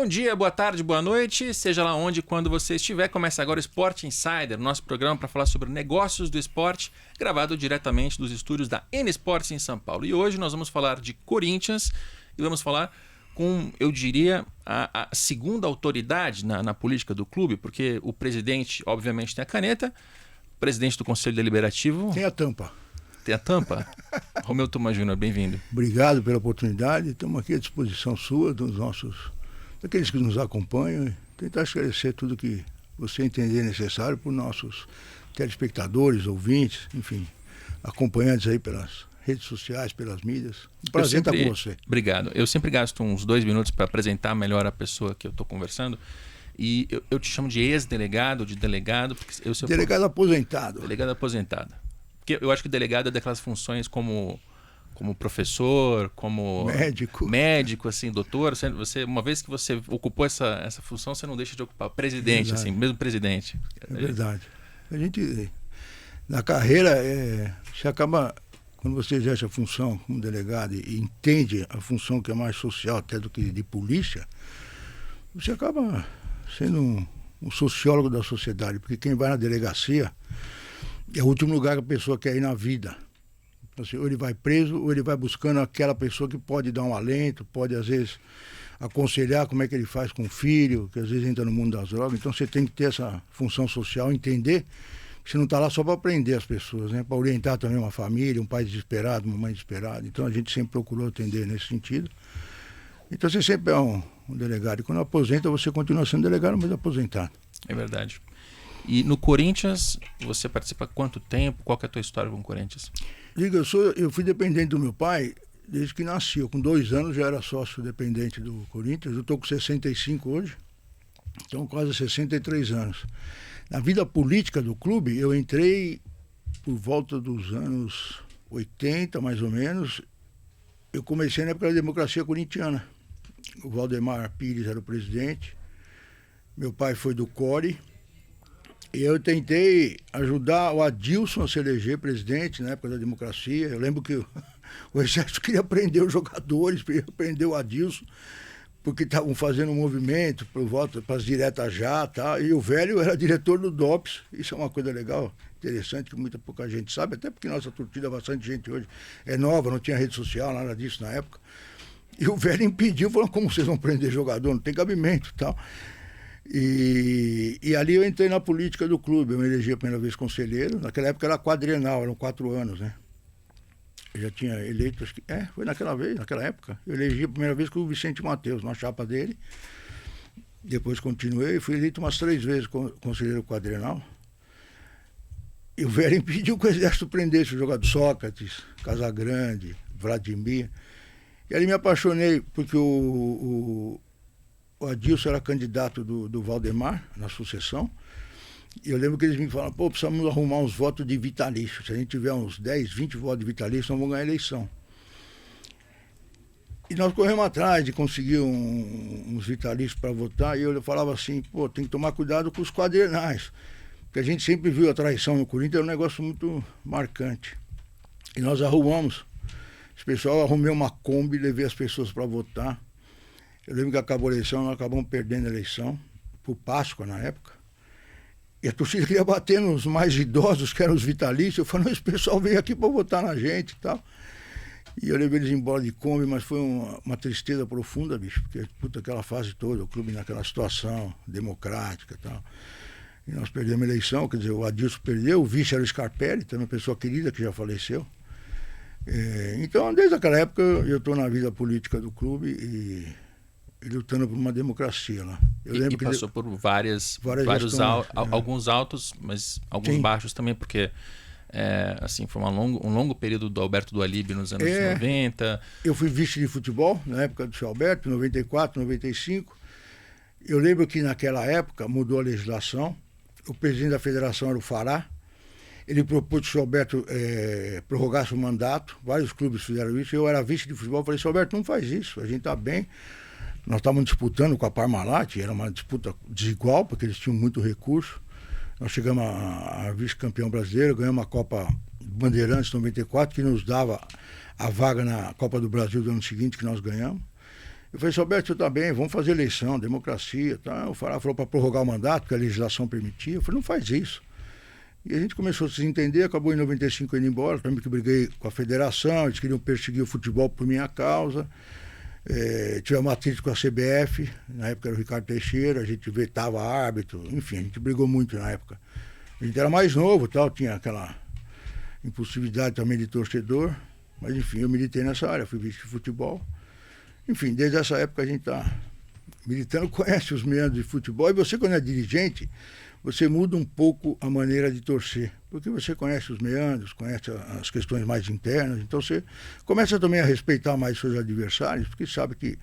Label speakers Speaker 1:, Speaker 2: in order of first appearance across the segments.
Speaker 1: Bom dia, boa tarde, boa noite, seja lá onde e quando você estiver. Começa agora o Sport Insider, nosso programa para falar sobre negócios do esporte, gravado diretamente dos estúdios da N Sports em São Paulo. E hoje nós vamos falar de Corinthians e vamos falar com, eu diria, a segunda autoridade na política do clube, porque o presidente, obviamente, tem a caneta, o presidente do Conselho Deliberativo...
Speaker 2: Tem a tampa.
Speaker 1: Tem a tampa? Romeu Thomas Júnior, bem-vindo.
Speaker 2: Obrigado pela oportunidade, estamos aqui à disposição sua, daqueles que nos acompanham, e tentar esclarecer tudo que você entender necessário para os nossos telespectadores, ouvintes, enfim, acompanhantes aí pelas redes sociais, pelas mídias. Um prazer estar com você.
Speaker 1: Obrigado. Eu sempre gasto uns 2 minutos para apresentar melhor a pessoa que eu estou conversando. E eu te chamo de ex-delegado, de delegado. Porque
Speaker 2: Delegado aposentado.
Speaker 1: Delegado aposentado. Porque eu acho que delegado é daquelas funções como professor, como médico, assim, doutor. Você, uma vez que você ocupou essa função, você não deixa de ocupar. Presidente, assim, mesmo presidente.
Speaker 2: É verdade. A gente, na carreira, você acaba, quando você exerce a função como delegado e entende a função que é mais social até do que de polícia, você acaba sendo um sociólogo da sociedade, porque quem vai na delegacia é o último lugar que a pessoa quer ir na vida. Assim, ou ele vai preso, ou ele vai buscando aquela pessoa que pode dar um alento, pode às vezes aconselhar como é que ele faz com o filho, que às vezes entra no mundo das drogas. Então você tem que ter essa função social, entender que você não está lá só para prender as pessoas, né? Para orientar também uma família, um pai desesperado, uma mãe desesperada. Então a gente sempre procurou atender nesse sentido. Então você sempre é um delegado. E quando aposenta, você continua sendo delegado, mas aposentado.
Speaker 1: É verdade. E no Corinthians, você participa há quanto tempo? Qual que é a tua história com o Corinthians?
Speaker 2: Diga, eu fui dependente do meu pai desde que nasci. Eu, com 2 anos, já era sócio dependente do Corinthians. Eu estou com 65 hoje, então quase 63 anos. Na vida política do clube, eu entrei por volta dos anos 80, mais ou menos. Eu comecei na época da democracia corintiana. O Valdemar Pires era o presidente. Meu pai foi do CORE. E eu tentei ajudar o Adilson a se eleger presidente na época da democracia. Eu lembro que o Exército queria prender os jogadores, queria prender o Adilson, porque estavam fazendo um movimento por volta para as diretas já, tá? E o velho era diretor do DOPS. Isso é uma coisa legal, interessante, que muita pouca gente sabe, até porque nossa torcida, bastante gente hoje é nova, não tinha rede social, nada disso na época. E o velho impediu, falou, como vocês vão prender jogador? Não tem cabimento e tal. E ali eu entrei na política do clube. Eu me elegi a primeira vez conselheiro. Naquela época era quadrienal, eram 4 anos, né? Eu já tinha eleito, acho que... foi naquela época. Eu elegi a primeira vez com o Vicente Mateus, na chapa dele. Depois continuei, fui eleito umas 3 vezes conselheiro quadrienal. E o velho impediu que o Exército prendesse o jogador Sócrates, Casagrande, Vladimir. E ali me apaixonei, porque o Adilson era candidato do Valdemar na sucessão. E eu lembro que eles me falaram, precisamos arrumar uns votos de vitalício. Se a gente tiver uns 10, 20 votos de vitalício, nós vamos ganhar a eleição. E nós corremos atrás de conseguir uns vitalícios para votar. E eu falava assim, tem que tomar cuidado com os quadrienais. Porque a gente sempre viu a traição no Corinthians, é um negócio muito marcante. E nós arrumamos. Esse pessoal, arrumei uma Kombi, levei as pessoas para votar. Eu lembro que acabou a eleição, nós acabamos perdendo a eleição, por Páscoa na época. E a torcida queria bater nos mais idosos, que eram os vitalícios. Eu falei, não, esse pessoal veio aqui para votar na gente e tal. E eu levei eles embora de Kombi, mas foi uma tristeza profunda, bicho, porque, aquela fase toda, o clube naquela situação democrática e tal. E nós perdemos a eleição, quer dizer, o Adilson perdeu, o vice era o Scarpelli, também uma pessoa querida que já faleceu. Então, desde aquela época, eu estou na vida política do clube e lutando por uma democracia lá. Eu lembro que
Speaker 1: passou por vários alguns altos, mas alguns baixos também, porque assim, foi um longo período do Alberto do Alibe nos anos 90.
Speaker 2: Eu fui vice de futebol na época do seu Alberto, 94, 95. Eu lembro que naquela época mudou a legislação. O presidente da federação era o Fará. Ele propôs que o seu Alberto prorrogasse o mandato. Vários clubes fizeram isso. Eu era vice de futebol. Falei, seu Alberto, não faz isso. A gente está bem. Nós estávamos disputando com a Parmalat. Era uma disputa desigual, porque eles tinham muito recurso. Nós chegamos a vice-campeão brasileiro. Ganhamos a Copa Bandeirantes 94, que nos dava a vaga na Copa do Brasil do ano seguinte, que nós ganhamos. Eu falei, Alberto, tá bem, vamos fazer eleição, democracia. Tá? O Fará falou para prorrogar o mandato, porque a legislação permitia. Eu falei, não faz isso. E a gente começou a se entender, acabou em 95 indo embora, também que briguei com a federação, eles queriam perseguir o futebol por minha causa. Tivemos atrito com a CBF, na época era o Ricardo Teixeira, a gente vetava árbitro, enfim, a gente brigou muito na época. A gente era mais novo, tal, tinha aquela impulsividade também de torcedor, mas enfim, eu militei nessa área, fui vice de futebol. Enfim, desde essa época a gente está militando, conhece os meandros de futebol, e você, quando é dirigente, você muda um pouco a maneira de torcer, porque você conhece os meandros, conhece as questões mais internas, então você começa também a respeitar mais seus adversários, porque sabe que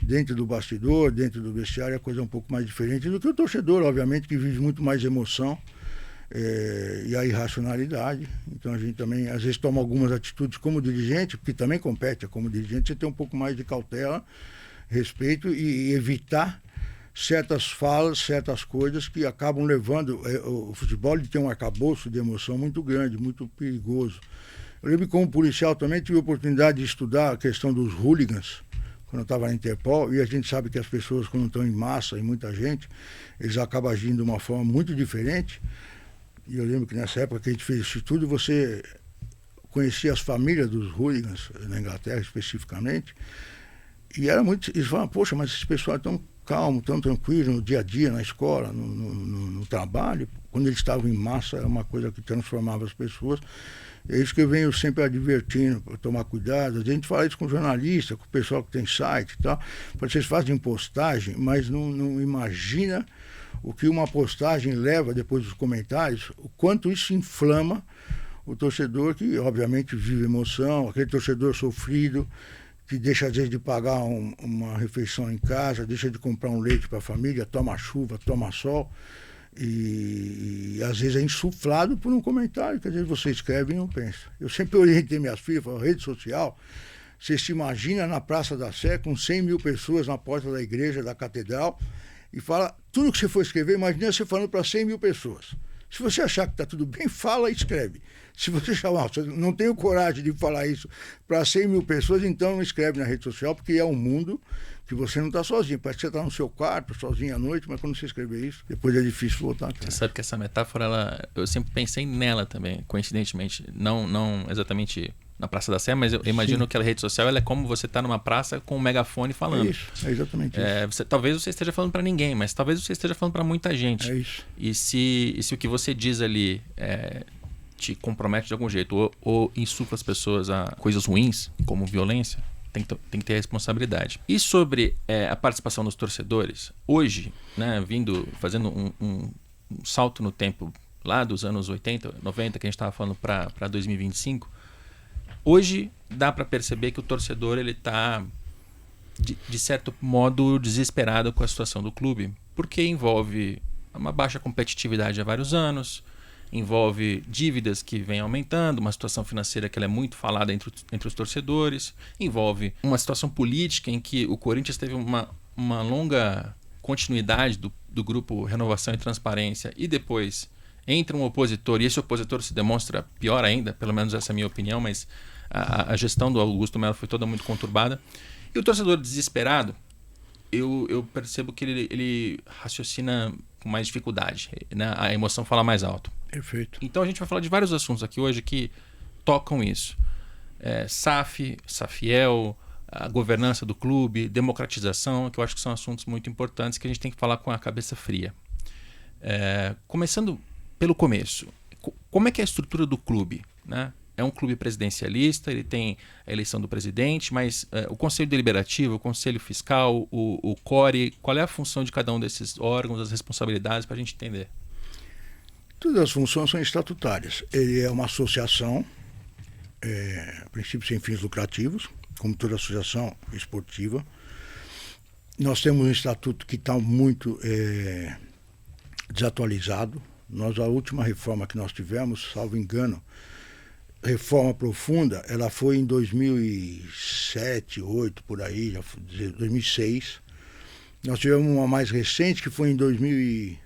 Speaker 2: dentro do bastidor, dentro do vestiário, a coisa é um pouco mais diferente do que o torcedor, obviamente, que vive muito mais emoção e a irracionalidade. Então a gente também, às vezes, toma algumas atitudes como dirigente, porque também compete como dirigente, você tem um pouco mais de cautela, respeito e evitar certas falas, certas coisas que acabam levando... O futebol ele tem um arcabouço de emoção muito grande, muito perigoso. Eu lembro que como policial também tive a oportunidade de estudar a questão dos hooligans, quando eu estava na Interpol, e a gente sabe que as pessoas, quando estão em massa, e muita gente, eles acabam agindo de uma forma muito diferente. E eu lembro que nessa época que a gente fez isso tudo, você conhecia as famílias dos hooligans, na Inglaterra especificamente, e era muito... Eles falavam, poxa, mas esse pessoal é tão calmo, tão tranquilo no dia a dia, na escola, no trabalho. Quando eles estavam em massa, era uma coisa que transformava as pessoas. É isso que eu venho sempre advertindo, para tomar cuidado. A gente fala isso com jornalista, com o pessoal que tem site e tal. Vocês fazem postagem, mas não imagina o que uma postagem leva depois dos comentários, o quanto isso inflama o torcedor, que obviamente vive emoção, aquele torcedor sofrido, que deixa às vezes de pagar uma refeição em casa, deixa de comprar um leite para a família, toma chuva, toma sol, e às vezes é insuflado por um comentário que às vezes você escreve e não pensa. Eu sempre orientei minhas filhas, falo, rede social, você se imagina na Praça da Sé com 100 mil pessoas na porta da igreja, da catedral, e fala, tudo que você for escrever, imagina você falando para 100 mil pessoas. Se você achar que está tudo bem, fala e escreve. Se você chamar, você não tem coragem de falar isso para 100 mil pessoas, então não escreve na rede social, porque é um mundo que você não está sozinho. Parece que você está no seu quarto, sozinho à noite, mas quando você escrever isso, depois é difícil voltar.
Speaker 1: Você sabe que essa metáfora, eu sempre pensei nela também, coincidentemente. Não exatamente na Praça da Sé, mas eu imagino que a rede social ela é como você está numa praça com um megafone falando.
Speaker 2: É isso, é exatamente isso.
Speaker 1: Talvez você esteja falando para ninguém, mas talvez você esteja falando para muita gente.
Speaker 2: É isso.
Speaker 1: E se o que você diz ali te compromete de algum jeito ou insufla as pessoas a coisas ruins, como violência, tem que ter responsabilidade. E sobre a participação dos torcedores, hoje, né, fazendo um salto no tempo lá dos anos 80, 90, que a gente estava falando para 2025, hoje dá para perceber que o torcedor ele está, de certo modo, desesperado com a situação do clube, porque envolve uma baixa competitividade há vários anos, envolve dívidas que vêm aumentando, uma situação financeira que ela é muito falada entre os torcedores, envolve uma situação política em que o Corinthians teve uma longa continuidade do grupo Renovação e Transparência e depois entra um opositor e esse opositor se demonstra pior ainda, pelo menos essa é a minha opinião, mas a gestão do Augusto Melo foi toda muito conturbada. E o torcedor desesperado, eu percebo que ele raciocina com mais dificuldade, né? A emoção fala mais alto.
Speaker 2: Perfeito.
Speaker 1: Então a gente vai falar de vários assuntos aqui hoje que tocam isso. SAF, Safiel, a governança do clube, democratização, que eu acho que são assuntos muito importantes que a gente tem que falar com a cabeça fria. Começando pelo começo, como é que é a estrutura do clube, né? É um clube presidencialista, ele tem a eleição do presidente, mas o Conselho Deliberativo, o Conselho Fiscal, o CORE, qual é a função de cada um desses órgãos, as responsabilidades, para a gente entender?
Speaker 2: Todas as funções são estatutárias. Ele é uma associação, a princípio sem fins lucrativos, como toda associação esportiva. Nós temos um estatuto que está muito desatualizado. A última reforma que nós tivemos, salvo engano, reforma profunda, ela foi em 2007, 2008, por aí, 2006. Nós tivemos uma mais recente, que foi em 2020,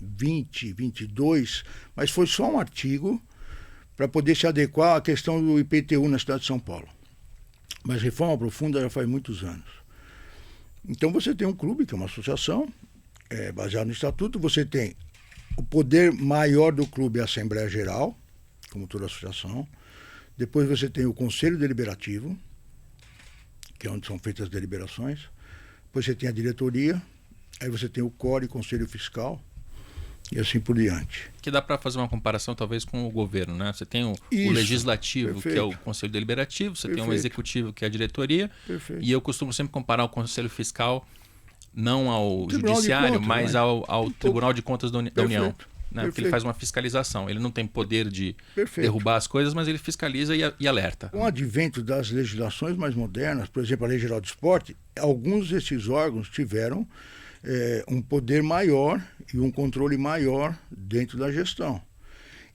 Speaker 2: 2022, mas foi só um artigo para poder se adequar à questão do IPTU na cidade de São Paulo. Mas reforma profunda já faz muitos anos. Então você tem um clube, que é uma associação, baseado no estatuto, você tem o poder maior do clube é a Assembleia Geral, como toda associação. Depois você tem o Conselho Deliberativo, que é onde são feitas as deliberações. Depois você tem a diretoria, aí você tem o CORE, Conselho Fiscal, e assim por diante.
Speaker 1: Que dá para fazer uma comparação talvez com o governo, né? Você tem o legislativo,
Speaker 2: perfeito,
Speaker 1: que é o Conselho Deliberativo, você tem o executivo, que é a diretoria,
Speaker 2: perfeito.
Speaker 1: E eu costumo sempre comparar o Conselho Fiscal não ao
Speaker 2: Tribunal
Speaker 1: Judiciário,
Speaker 2: Contas,
Speaker 1: mas ao Tribunal de Contas da União. Né? Porque ele faz uma fiscalização. Ele não tem poder de derrubar as coisas, mas ele fiscaliza e alerta.
Speaker 2: Com o advento das legislações mais modernas, por exemplo, a Lei Geral do Esporte, alguns desses órgãos tiveram um poder maior e um controle maior dentro da gestão.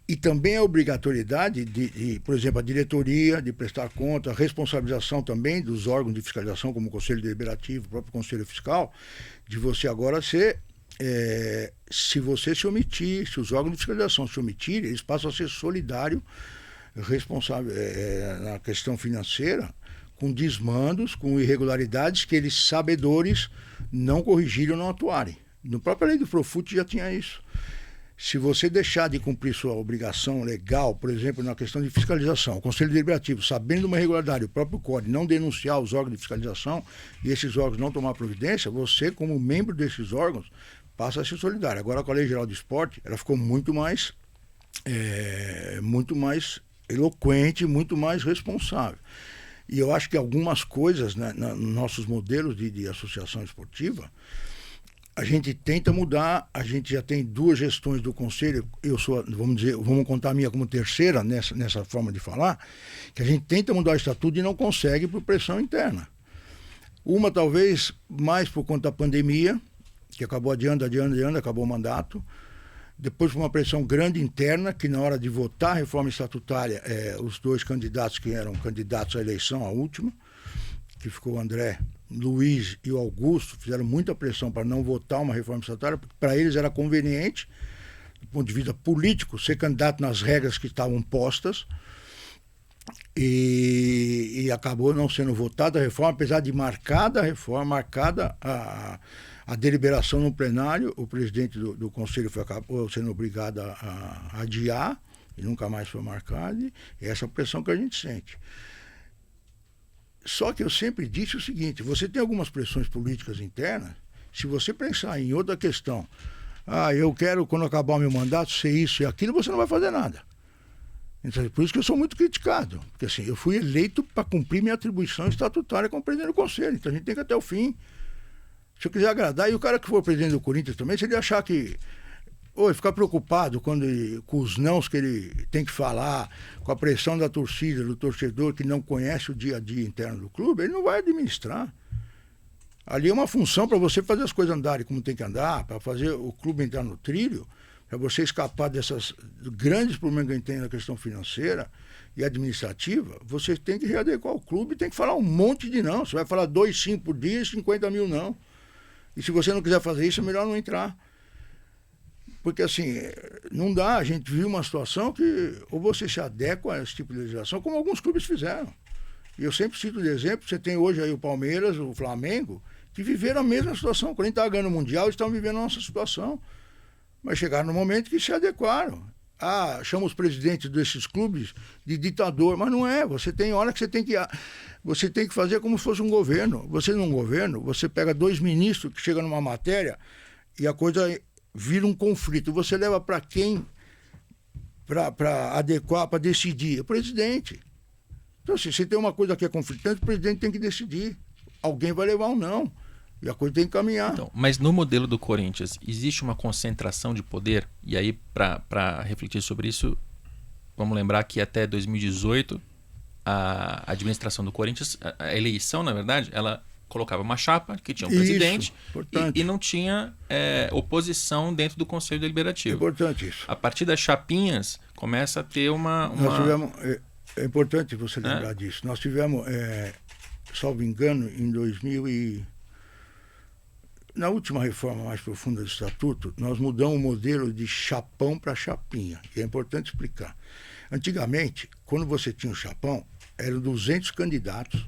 Speaker 2: E também a obrigatoriedade de, por exemplo, a diretoria de prestar conta, a responsabilização também dos órgãos de fiscalização, como o Conselho Deliberativo, o próprio Conselho Fiscal, de você agora ser... se você se omitir, se os órgãos de fiscalização se omitirem, eles passam a ser solidários, responsável na questão financeira, com desmandos, com irregularidades que eles, sabedores, não corrigiram, não atuarem. Na própria lei do Profut já tinha isso. Se você deixar de cumprir sua obrigação legal, por exemplo, na questão de fiscalização, o Conselho Deliberativo, sabendo de uma irregularidade, o próprio CORE não denunciar os órgãos de fiscalização e esses órgãos não tomar providência, você, como membro desses órgãos, passa a ser solidário. Agora, com a Lei Geral do Esporte, ela ficou muito mais eloquente, muito mais responsável. E eu acho que algumas coisas, né, nos nossos modelos de associação esportiva, a gente tenta mudar. A gente já tem 2 gestões do conselho, eu sou, vamos contar a minha como terceira nessa forma de falar, que a gente tenta mudar o estatuto e não consegue por pressão interna. Uma talvez mais por conta da pandemia, que acabou adiando, acabou o mandato. Depois por uma pressão grande interna, que na hora de votar a reforma estatutária, os 2 candidatos que eram candidatos à eleição, a última, que ficou o André Luiz e o Augusto, fizeram muita pressão para não votar uma reforma estatutária, porque para eles era conveniente, do ponto de vista político, ser candidato nas regras que estavam postas, e acabou não sendo votada a reforma, apesar de marcada a reforma, marcada a deliberação no plenário. O presidente do conselho acabou sendo obrigado a adiar, e nunca mais foi marcado, e é essa pressão que a gente sente. Só que eu sempre disse o seguinte: você tem algumas pressões políticas internas, se você pensar em outra questão, eu quero, quando acabar o meu mandato, ser isso e aquilo, você não vai fazer nada. Então, por isso que eu sou muito criticado, porque assim, eu fui eleito para cumprir minha atribuição estatutária como presidente do conselho, então a gente tem que ir até o fim. Se eu quiser agradar, e o cara que for presidente do Corinthians também, se ele achar que... ficar preocupado com os nãos que ele tem que falar, com a pressão da torcida, do torcedor que não conhece o dia a dia interno do clube, ele não vai administrar. Ali é uma função para você fazer as coisas andarem como tem que andar, para fazer o clube entrar no trilho, para você escapar desses grandes problemas que a gente tem na questão financeira e administrativa. Você tem que readequar o clube, tem que falar um monte de não. Você vai falar 2, 5 por dia e 50 mil não. E se você não quiser fazer isso, é melhor não entrar. Porque assim, não dá. A gente viu uma situação que ou você se adequa a esse tipo de legislação, como alguns clubes fizeram. E eu sempre cito de exemplo, você tem hoje aí o Palmeiras, o Flamengo, que viveram a mesma situação. Quando a gente estava ganhando o Mundial, eles estavam vivendo a nossa situação. Mas chegaram no momento que se adequaram. Chama os presidentes desses clubes de ditador, mas não é. Você tem hora que você tem que fazer como se fosse um governo. Você num governo, você pega 2 ministros que chegam numa matéria e a coisa vira um conflito. Você leva para quem para adequar, para decidir? O presidente. Então, se tem uma coisa que é conflitante, o presidente tem que decidir. Alguém vai levar ou não. E a coisa tem que caminhar.
Speaker 1: Então, mas no modelo do Corinthians, existe uma concentração de poder? E aí, para refletir sobre isso, vamos lembrar que até 2018, a administração do Corinthians, a eleição, na verdade, ela colocava uma chapa que tinha um presidente e não tinha oposição dentro do Conselho Deliberativo.
Speaker 2: É importante isso.
Speaker 1: A partir das chapinhas, começa a ter uma...
Speaker 2: Nós tivemos, é importante você lembrar disso. Nós tivemos, salvo engano, em 2000 na última reforma mais profunda do Estatuto, nós mudamos o modelo de chapão para chapinha. E é importante explicar. Antigamente, quando você tinha o chapão, eram 200 candidatos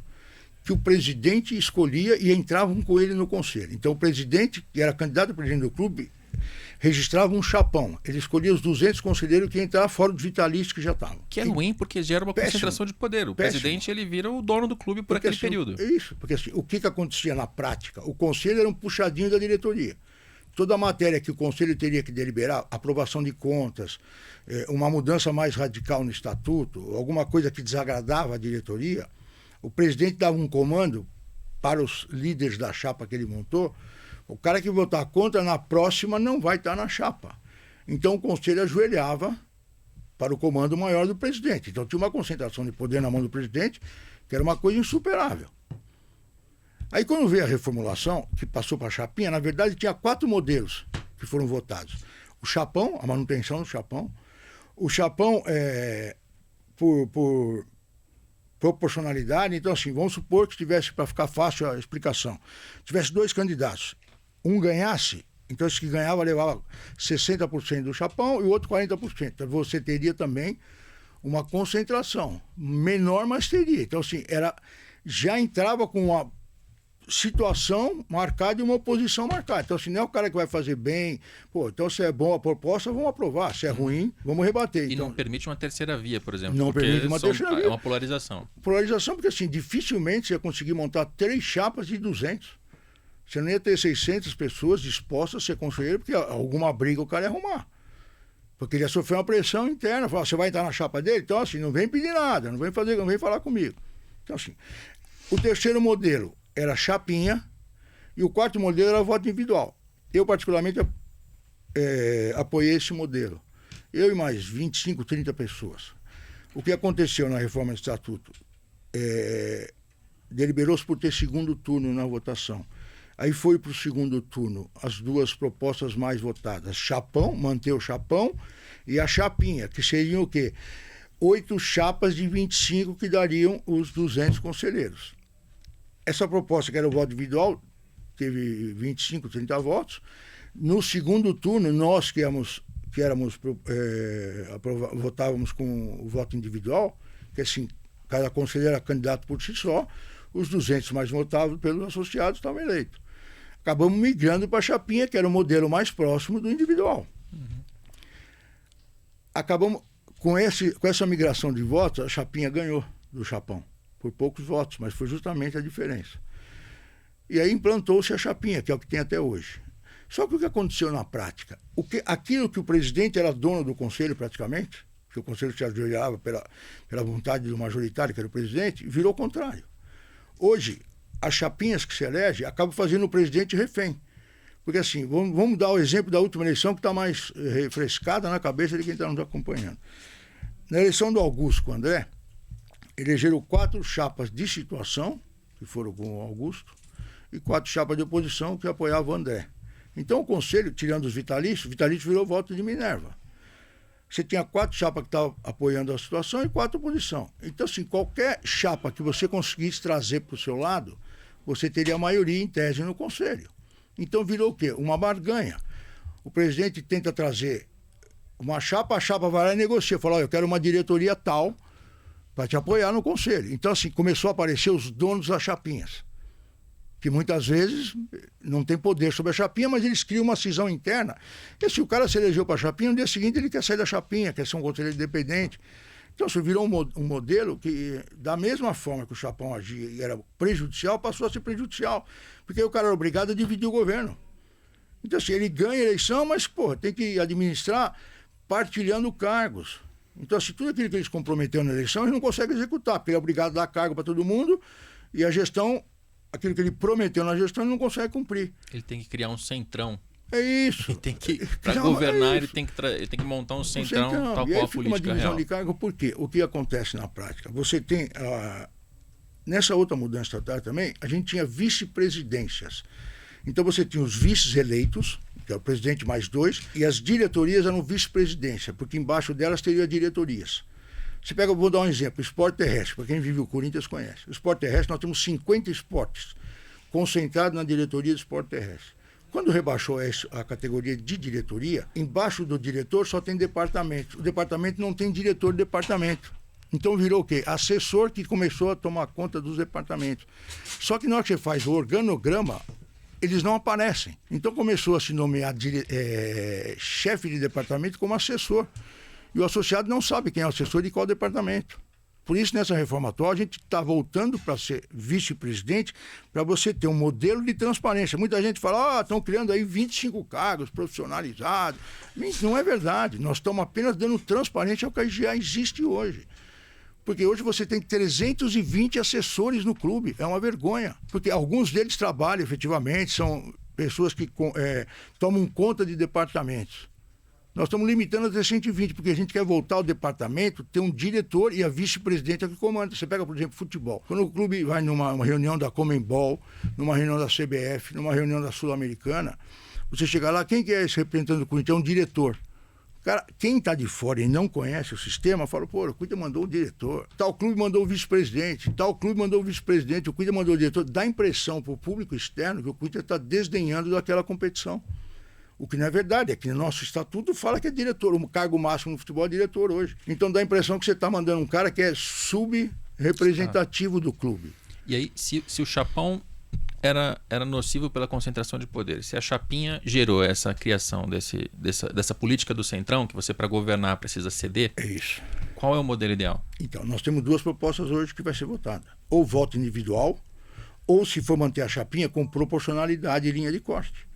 Speaker 2: que o presidente escolhia e entravam com ele no conselho. Então o presidente, que era candidato a presidente do clube, registrava um chapão. Ele escolhia os 200 conselheiros que entravam fora dos vitalícios que já estavam.
Speaker 1: Que é ruim porque gera uma concentração de poder. O presidente ele vira o dono do clube por aquele período.
Speaker 2: Isso, porque assim, o que acontecia na prática? O conselho era um puxadinho da diretoria. Toda a matéria que o conselho teria que deliberar, aprovação de contas, uma mudança mais radical no estatuto, alguma coisa que desagradava a diretoria, o presidente dava um comando para os líderes da chapa que ele montou. O cara que votar contra, na próxima, não vai estar na chapa. Então, o conselho ajoelhava para o comando maior do presidente. Então, tinha uma concentração de poder na mão do presidente, que era uma coisa insuperável. Aí, quando veio a reformulação, que passou para a chapinha, na verdade, tinha 4 modelos que foram votados. O chapão, a manutenção do chapão. O chapão, por proporcionalidade. Então, assim, vamos supor que tivesse, para ficar fácil a explicação, tivesse 2 candidatos. Um ganhasse, então esse que ganhava levava 60% do chapão e o outro 40%. Então você teria também uma concentração menor, mas teria. Então, assim, já entrava com uma situação marcada e uma oposição marcada. Então, assim, não é o cara que vai fazer bem, então se é bom a proposta, vamos aprovar. Se é ruim, vamos rebater.
Speaker 1: E não permite uma terceira via, por exemplo.
Speaker 2: Não permite uma terceira via.
Speaker 1: É uma polarização.
Speaker 2: Polarização porque, assim, dificilmente você ia conseguir montar 3 chapas de 200. Você não ia ter 600 pessoas dispostas a ser conselheiro, porque alguma briga o cara ia arrumar. Porque ele ia sofrer uma pressão interna. Falar, você vai entrar na chapa dele? Então, assim, não vem pedir nada, não vem falar comigo. Então, assim, o terceiro modelo era chapinha e o 4º modelo era voto individual. Eu, particularmente, apoiei esse modelo. Eu e mais 25, 30 pessoas. O que aconteceu na reforma do estatuto? Deliberou-se por ter segundo turno na votação. Aí foi para o segundo turno as 2 propostas mais votadas. Chapão, manter o chapão, e a chapinha, que seriam o quê? 8 chapas de 25 que dariam os 200 conselheiros. Essa proposta, que era o voto individual, teve 25, 30 votos. No segundo turno, nós votávamos com o voto individual, que assim, cada conselheiro era candidato por si só, os 200 mais votados pelos associados estavam eleitos. Acabamos migrando para a chapinha, que era o modelo mais próximo do individual. Acabamos, com essa migração de votos, a chapinha ganhou do chapão, por poucos votos, mas foi justamente a diferença. E aí implantou-se a chapinha, que é o que tem até hoje. Só que o que aconteceu na prática? Aquilo que o presidente era dono do conselho praticamente, que o conselho se ajoelhava pela vontade do majoritário, que era o presidente, virou o contrário. Hoje, as chapinhas que se elegem acabam fazendo o presidente refém. Porque assim, vamos dar o exemplo da última eleição, que está mais refrescada na cabeça de quem está nos acompanhando. Na eleição do Augusto com o André, elegeram 4 chapas de situação, que foram com o Augusto, e 4 chapas de oposição que apoiavam o André. Então o conselho, tirando os vitalícios, o vitalício virou voto de Minerva. Você tinha 4 chapas que estavam apoiando a situação e 4 oposição. Então, assim, qualquer chapa que você conseguisse trazer para o seu lado, você teria a maioria em tese no conselho. Então virou o quê? Uma barganha. O presidente tenta trazer uma chapa, a chapa vai lá e negocia. Fala, eu quero uma diretoria tal para te apoiar no conselho. Então, assim, começou a aparecer os donos das chapinhas, que muitas vezes não tem poder sobre a chapinha, mas eles criam uma cisão interna. E se o cara se elegeu para a chapinha, no dia seguinte ele quer sair da chapinha, quer ser um conselheiro independente. Então, isso virou um modelo que, da mesma forma que o chapão agia e era prejudicial, passou a ser prejudicial. Porque aí o cara era obrigado a dividir o governo. Então, assim, ele ganha a eleição, mas, tem que administrar partilhando cargos. Então, assim, tudo aquilo que eles comprometeram na eleição, eles não conseguem executar, porque ele é obrigado a dar cargo para todo mundo e a gestão, aquilo que ele prometeu na gestão, ele não consegue cumprir.
Speaker 1: Ele tem que criar um centrão.
Speaker 2: É isso.
Speaker 1: Ele tem que, para governar, ele tem que montar um centrão tal qual a política
Speaker 2: uma divisão
Speaker 1: real.
Speaker 2: de cargo, por quê? O que acontece na prática? Você tem, nessa outra mudança estatal também, a gente tinha vice-presidências. Então você tinha os vices eleitos, que é o presidente mais 2, e as diretorias eram vice-presidência, porque embaixo delas teria diretorias. Você pega, vou dar um exemplo, o esporte terrestre, para quem vive o Corinthians conhece. O esporte terrestre, nós temos 50 esportes concentrados na diretoria do esporte terrestre. Quando rebaixou a categoria de diretoria, embaixo do diretor só tem departamento. O departamento não tem diretor de departamento. Então virou o quê? Assessor que começou a tomar conta dos departamentos. Só que na hora que você faz o organograma, eles não aparecem. Então começou a se nomear chefe de departamento como assessor. E o associado não sabe quem é o assessor de qual departamento. Por isso, nessa reforma atual, a gente está voltando para ser vice-presidente, para você ter um modelo de transparência. Muita gente fala, estão criando aí 25 cargos profissionalizados. Não é verdade. Nós estamos apenas dando transparência ao que já existe hoje. Porque hoje você tem 320 assessores no clube. É uma vergonha. Porque alguns deles trabalham efetivamente, são pessoas que tomam conta de departamentos. Nós estamos limitando até 120, porque a gente quer voltar ao departamento, ter um diretor e a vice-presidente que comanda. Você pega, por exemplo, futebol. Quando o clube vai numa reunião da Conmebol, numa reunião da CBF, numa reunião da Sul-Americana, você chega lá, quem que é esse representante do Corinthians? É um diretor. Cara, quem está de fora e não conhece o sistema, fala, pô, o Corinthians mandou o diretor, tal clube mandou o vice-presidente, tal clube mandou o vice-presidente, o Corinthians mandou o diretor. Dá impressão para o público externo que o Corinthians está desdenhando daquela competição. O que não é verdade, é que no nosso estatuto fala que é diretor, o cargo máximo no futebol é diretor hoje. Então dá a impressão que você está mandando um cara que é sub-representativo do clube.
Speaker 1: E aí, se o Chapão era nocivo pela concentração de poder, se a Chapinha gerou essa criação dessa política do Centrão, que você para governar precisa ceder,
Speaker 2: é isso.
Speaker 1: Qual é o modelo ideal?
Speaker 2: Então, nós temos duas propostas hoje que vai ser votada. Ou voto individual, ou se for manter a Chapinha com proporcionalidade e linha de corte.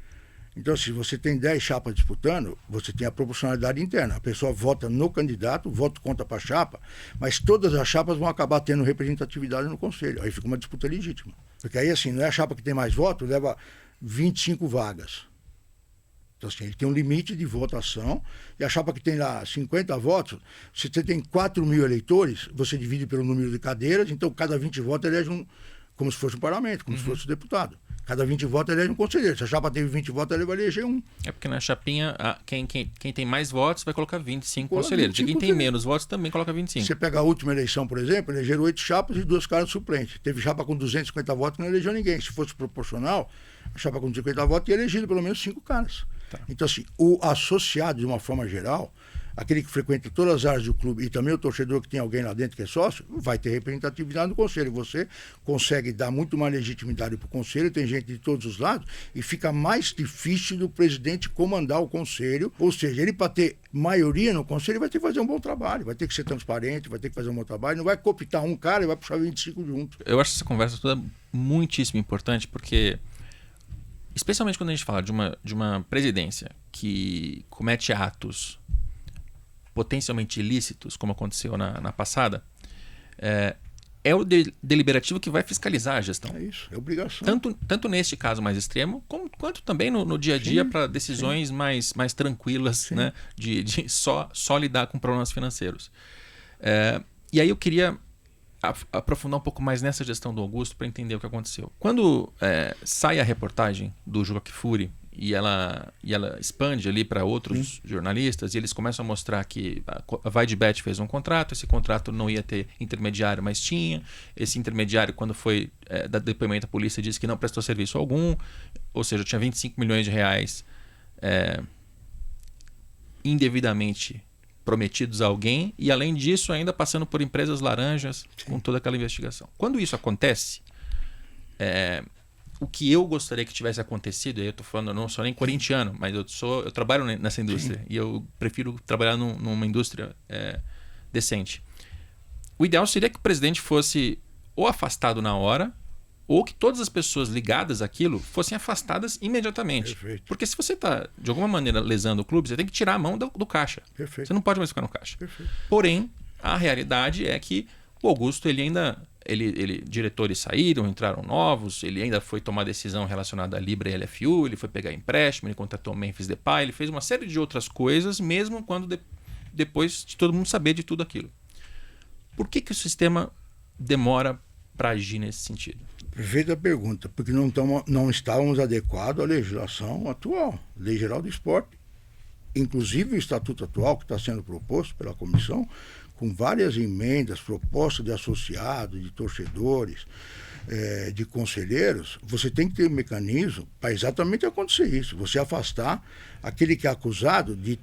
Speaker 2: Então, se você tem 10 chapas disputando, você tem a proporcionalidade interna. A pessoa vota no candidato, voto conta para a chapa, mas todas as chapas vão acabar tendo representatividade no conselho. Aí fica uma disputa legítima. Porque aí, assim, não é a chapa que tem mais votos, leva 25 vagas. Então, assim, ele tem um limite de votação, e a chapa que tem lá 50 votos, se você tem 4 mil eleitores, você divide pelo número de cadeiras, então cada 20 votos elege como se fosse um parlamento, como se fosse um deputado. Cada 20 votos elege um conselheiro. Se a chapa teve 20 votos, ele vai eleger um.
Speaker 1: É porque na chapinha, quem tem mais votos vai colocar 25 conselheiros. E quem tem menos votos também coloca 25.
Speaker 2: Você pega a última eleição, por exemplo, elegeram 8 chapas e 2 caras suplentes. Teve chapa com 250 votos que não elegeu ninguém. Se fosse proporcional, a chapa com 250 votos ia eleger pelo menos 5 caras. Tá. Então, assim, o associado, de uma forma geral, aquele que frequenta todas as áreas do clube e também o torcedor que tem alguém lá dentro que é sócio, vai ter representatividade no conselho. Você consegue dar muito mais legitimidade para o conselho, tem gente de todos os lados, e fica mais difícil do presidente comandar o conselho. Ou seja, ele para ter maioria no conselho vai ter que fazer um bom trabalho, vai ter que ser transparente, vai ter que fazer um bom trabalho, não vai cooptar um cara e vai puxar 25 junto.
Speaker 1: Eu acho essa conversa toda muitíssimo importante, porque especialmente quando a gente fala de uma presidência que comete atos potencialmente ilícitos, como aconteceu na passada, é o deliberativo que vai fiscalizar a gestão.
Speaker 2: É isso, é obrigação.
Speaker 1: Tanto neste caso mais extremo, quanto também no dia a dia para decisões mais tranquilas, né, de só lidar com problemas financeiros. E aí eu queria aprofundar um pouco mais nessa gestão do Augusto para entender o que aconteceu. Quando sai a reportagem do Juca Kfouri e ela expande ali para outros jornalistas, e eles começam a mostrar que a Vaidbet fez um contrato, esse contrato não ia ter intermediário, mas tinha. Esse intermediário, quando foi dar depoimento à polícia, disse que não prestou serviço algum, ou seja, tinha 25 milhões de reais indevidamente prometidos a alguém, e além disso ainda passando por empresas laranjas com toda aquela investigação. Quando isso acontece, o que eu gostaria que tivesse acontecido, aí eu estou falando, eu não sou nem corintiano, mas eu trabalho nessa indústria e eu prefiro trabalhar numa indústria decente. O ideal seria que o presidente fosse ou afastado na hora, ou que todas as pessoas ligadas àquilo fossem afastadas imediatamente.
Speaker 2: Perfeito.
Speaker 1: Porque se você está, de alguma maneira, lesando o clube, você tem que tirar a mão do caixa.
Speaker 2: Perfeito.
Speaker 1: Você não pode mais ficar no caixa.
Speaker 2: Perfeito.
Speaker 1: Porém, a realidade é que o Augusto, diretores saíram, entraram novos, ele ainda foi tomar decisão relacionada à Libra e LFU, ele foi pegar empréstimo, ele contratou o Memphis Depay, ele fez uma série de outras coisas, mesmo quando depois de todo mundo saber de tudo aquilo. Por que o sistema demora para agir nesse sentido?
Speaker 2: Perfeita pergunta, porque não estávamos adequados à legislação atual, Lei Geral do Esporte. Inclusive o estatuto atual que está sendo proposto pela comissão com várias emendas, propostas de associados, de torcedores, de conselheiros, você tem que ter um mecanismo para exatamente acontecer isso. Você afastar aquele que é acusado de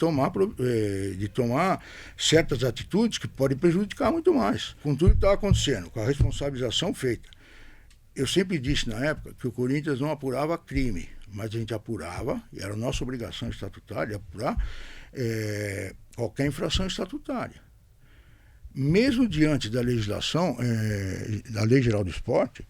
Speaker 2: tomar certas atitudes que podem prejudicar muito mais. Com tudo que está acontecendo, com a responsabilização feita. Eu sempre disse na época que o Corinthians não apurava crime, mas a gente apurava, e era nossa obrigação estatutária, apurar qualquer infração estatutária. Mesmo diante da legislação, da Lei Geral do Esporte,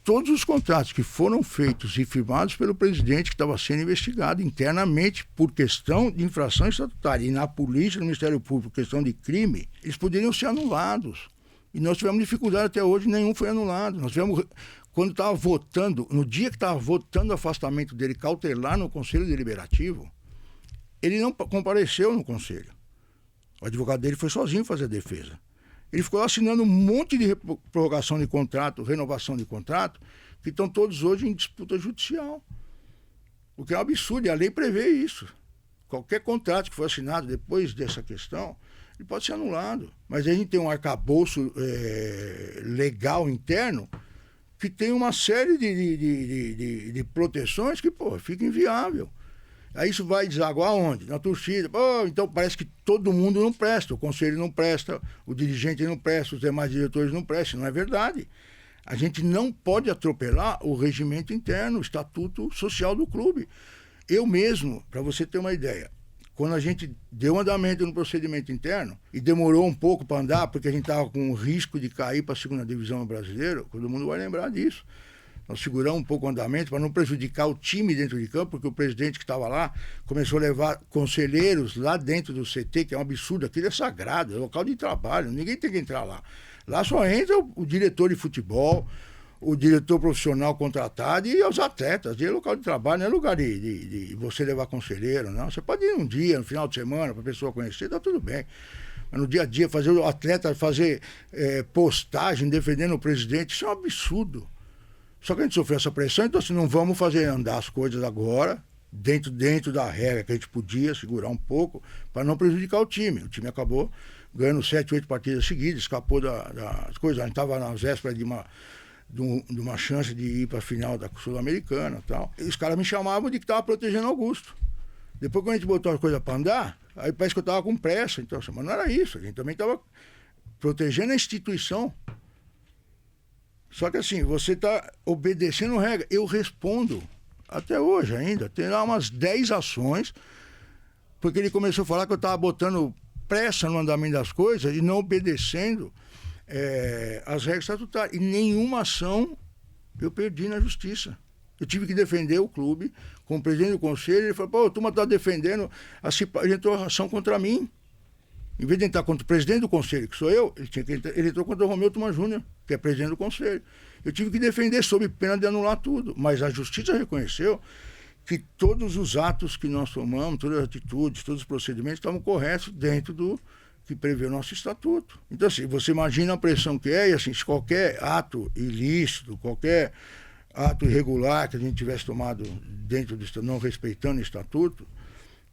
Speaker 2: todos os contratos que foram feitos e firmados pelo presidente que estava sendo investigado internamente por questão de infração estatutária e na polícia, no Ministério Público, questão de crime, eles poderiam ser anulados. E nós tivemos dificuldade até hoje, nenhum foi anulado. Nós tivemos, quando estava votando, no dia que estava votando o afastamento dele cautelar no Conselho Deliberativo, ele não compareceu no Conselho. O advogado dele foi sozinho fazer a defesa. Ele ficou assinando um monte de prorrogação de contrato, renovação de contrato, que estão todos hoje em disputa judicial. O que é um absurdo, e a lei prevê isso. Qualquer contrato que for assinado depois dessa questão, ele pode ser anulado. Mas a gente tem um arcabouço legal interno que tem uma série de proteções que, fica inviável. Aí isso vai desaguar onde? Na torcida. Então parece que todo mundo não presta. O conselho não presta, o dirigente não presta, os demais diretores não prestam. Não é verdade. A gente não pode atropelar o regimento interno, o estatuto social do clube. Eu mesmo, para você ter uma ideia, quando a gente deu andamento no procedimento interno e demorou um pouco para andar, porque a gente estava com o risco de cair para a segunda divisão brasileira, todo mundo vai lembrar disso. Nós seguramos um pouco o andamento para não prejudicar o time dentro de campo, porque o presidente que estava lá começou a levar conselheiros lá dentro do CT, que é um absurdo, aquilo é sagrado, é local de trabalho, ninguém tem que entrar lá. Lá só entra o diretor de futebol, o diretor profissional contratado e os atletas. E é local de trabalho, não é lugar de você levar conselheiro, não. Você pode ir um dia, no final de semana, para a pessoa conhecer, tá tudo bem. Mas no dia a dia, fazer o atleta fazer postagem defendendo o presidente, isso é um absurdo. Só que a gente sofreu essa pressão, então assim, não vamos fazer andar as coisas agora, dentro da regra que a gente podia segurar um pouco, para não prejudicar o time. O time acabou ganhando 7, 8 partidas seguidas, escapou das coisas. A gente estava na véspera de uma chance de ir para a final da Sul-Americana e tal. E os caras me chamavam de que estava protegendo Augusto. Depois, quando a gente botou as coisas para andar, aí parece que eu estava com pressa. Então, assim, mas não era isso. A gente também estava protegendo a instituição. Só que assim, você está obedecendo regra. Eu respondo, até hoje ainda, tem lá umas 10 ações, porque ele começou a falar que eu estava botando pressa no andamento das coisas e não obedecendo as regras estatutárias. E nenhuma ação eu perdi na justiça. Eu tive que defender o clube com o presidente do conselho. Ele falou, a turma está defendendo, ele entrou ação contra mim. Em vez de entrar contra o presidente do conselho, que sou eu, ele entrou contra o Romeu Tuma Júnior, que é presidente do conselho. Eu tive que defender sob pena de anular tudo. Mas a justiça reconheceu que todos os atos que nós tomamos, todas as atitudes, todos os procedimentos estavam corretos dentro do que prevê o nosso estatuto. Então, assim, você imagina a pressão que é, e assim, se qualquer ato ilícito, qualquer ato irregular que a gente tivesse tomado dentro do não respeitando o estatuto,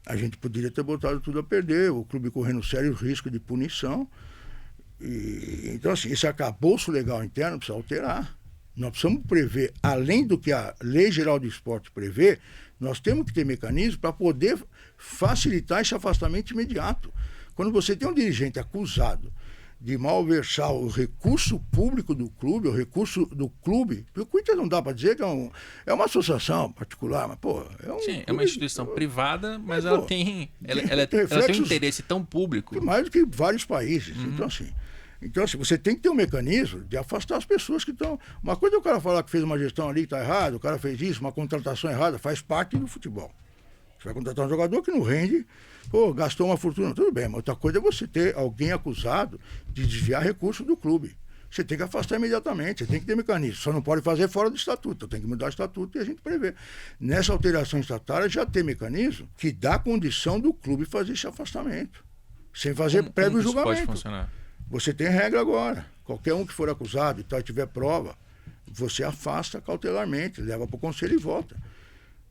Speaker 2: a gente poderia ter botado tudo a perder, o clube correndo sério risco de punição. Então, assim, esse arcabouço legal interno precisa alterar. Nós precisamos prever, além do que a Lei Geral do Esporte prevê, nós temos que ter mecanismos para poder facilitar esse afastamento imediato. Quando você tem um dirigente acusado de malversar o recurso público do clube, o recurso do clube, porque o Corinthians não dá para dizer que é uma associação particular, mas,
Speaker 1: Sim, é uma instituição privada, mas ela tem um interesse tão público.
Speaker 2: Mais do que vários países. Então, assim, você tem que ter um mecanismo de afastar as pessoas que estão... Uma coisa é o cara falar que fez uma gestão ali que está errada, o cara fez isso, uma contratação errada, faz parte do futebol. Você vai contratar um jogador que não rende, gastou uma fortuna, tudo bem, mas outra coisa é você ter alguém acusado de desviar recursos do clube. Você tem que afastar imediatamente, você tem que ter mecanismo. Só não pode fazer fora do estatuto, tem que mudar o estatuto e a gente prevê. Nessa alteração estatutária já tem mecanismo que dá condição do clube fazer esse afastamento, sem fazer prévio julgamento.
Speaker 1: Pode funcionar?
Speaker 2: Você tem regra agora. Qualquer um que for acusado e tal, tiver prova, você afasta cautelarmente, leva para o conselho e volta.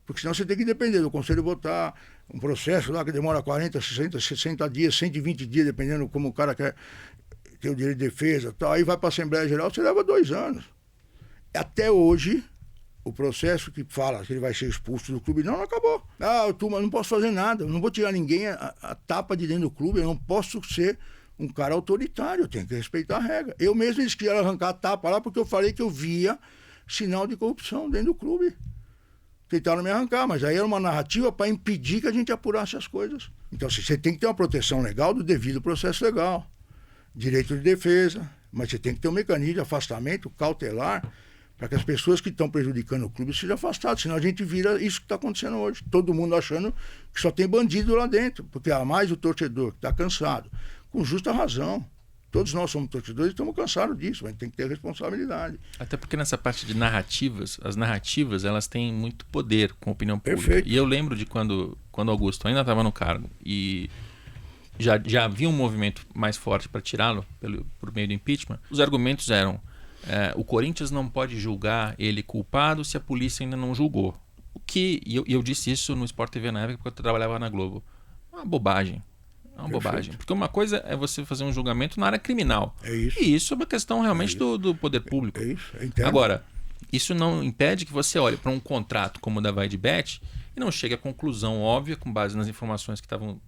Speaker 2: Porque senão você tem que depender do conselho votar um processo lá que demora 40, 60, 60 dias, 120 dias, dependendo como o cara quer ter o direito de defesa. Tal. Aí vai para a Assembleia Geral, você leva 2 anos. Até hoje, o processo que fala que ele vai ser expulso do clube, não acabou. Eu não posso fazer nada, eu não vou tirar ninguém a tapa de dentro do clube, eu não posso ser um cara autoritário, eu tenho que respeitar a regra. Eu mesmo, eles queriam arrancar a tapa lá porque eu falei que eu via sinal de corrupção dentro do clube. Tentaram me arrancar, mas aí era uma narrativa para impedir que a gente apurasse as coisas. Então, assim, você tem que ter uma proteção legal do devido processo legal, direito de defesa, mas você tem que ter um mecanismo de afastamento cautelar para que as pessoas que estão prejudicando o clube sejam afastadas, senão a gente vira isso que está acontecendo hoje. Todo mundo achando que só tem bandido lá dentro, porque há mais o torcedor que está cansado, com justa razão. Todos nós somos torcedores e estamos cansados disso, mas tem que ter responsabilidade.
Speaker 1: Até porque nessa parte de narrativas, as narrativas elas têm muito poder com a opinião pública.
Speaker 2: Perfeito.
Speaker 1: E eu lembro de quando Augusto ainda estava no cargo e já havia um movimento mais forte para tirá-lo por meio do impeachment, os argumentos eram o Corinthians não pode julgar ele culpado se a polícia ainda não julgou. Eu disse isso no Sport TV na época, porque eu trabalhava na Globo. Uma bobagem. É uma bobagem. Porque uma coisa é você fazer um julgamento na área criminal.
Speaker 2: É isso.
Speaker 1: E isso é uma questão realmente do poder público.
Speaker 2: É isso. É interno.
Speaker 1: Agora, isso não impede que você olhe para um contrato como o da VaideBet e não chegue à conclusão óbvia, com base nas informações que estavam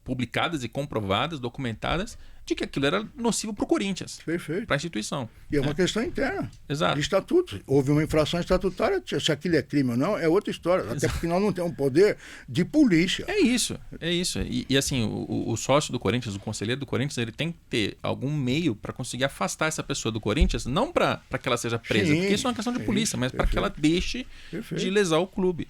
Speaker 1: publicadas e comprovadas, documentadas, de que aquilo era nocivo para o Corinthians.
Speaker 2: Perfeito.
Speaker 1: Para a instituição.
Speaker 2: E é uma questão interna.
Speaker 1: Exato.
Speaker 2: De estatuto. Houve uma infração estatutária, se aquilo é crime ou não, é outra história. Até porque nós não temos poder de polícia.
Speaker 1: É isso. E assim, o sócio do Corinthians, o conselheiro do Corinthians, ele tem que ter algum meio para conseguir afastar essa pessoa do Corinthians, não para que ela seja presa,
Speaker 2: Sim,
Speaker 1: porque isso é uma questão de polícia, mas para que ela deixe de lesar o clube.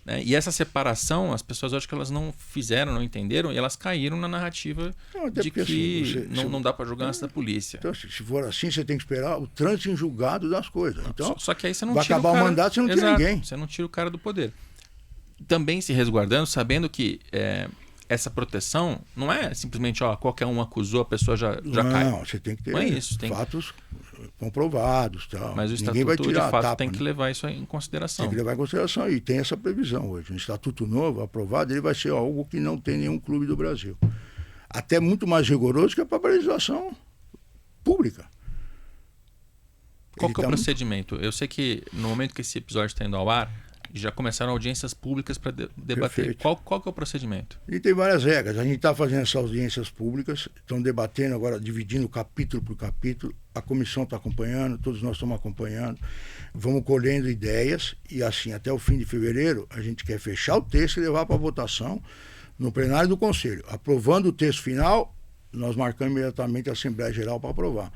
Speaker 1: Né? E essa separação, as pessoas acho que elas não fizeram, não entenderam, e elas caíram na narrativa de que assim, não dá para julgar antes da polícia.
Speaker 2: Então, se for assim, você tem que esperar o trânsito em julgado das coisas. Então,
Speaker 1: só que aí você não
Speaker 2: vai
Speaker 1: tira
Speaker 2: acabar
Speaker 1: o cara,
Speaker 2: o mandato, você não tira ninguém.
Speaker 1: Você não tira o cara do poder. Também se resguardando, sabendo que essa proteção não é simplesmente qualquer um acusou, a pessoa já cai.
Speaker 2: Não, você tem que ter fatos comprovados. Tal.
Speaker 1: Mas o
Speaker 2: Ninguém vai
Speaker 1: estatuto
Speaker 2: tirar
Speaker 1: de fato
Speaker 2: tapa,
Speaker 1: tem que levar isso em consideração.
Speaker 2: Tem que levar em consideração e tem essa previsão hoje. Um estatuto novo, aprovado, ele vai ser algo que não tem nenhum clube do Brasil. Até muito mais rigoroso que a legislação pública.
Speaker 1: Qual que é o procedimento? Eu sei que no momento que esse episódio está indo ao ar, já começaram audiências públicas para debater. Qual que é o procedimento?
Speaker 2: Ele tem várias regras. A gente está fazendo essas audiências públicas, estão debatendo agora, dividindo capítulo por capítulo. A comissão está acompanhando, todos nós estamos acompanhando. Vamos colhendo ideias e assim, até o fim de fevereiro, a gente quer fechar o texto e levar para votação no plenário do Conselho. Aprovando o texto final, nós marcamos imediatamente a Assembleia Geral para aprovar.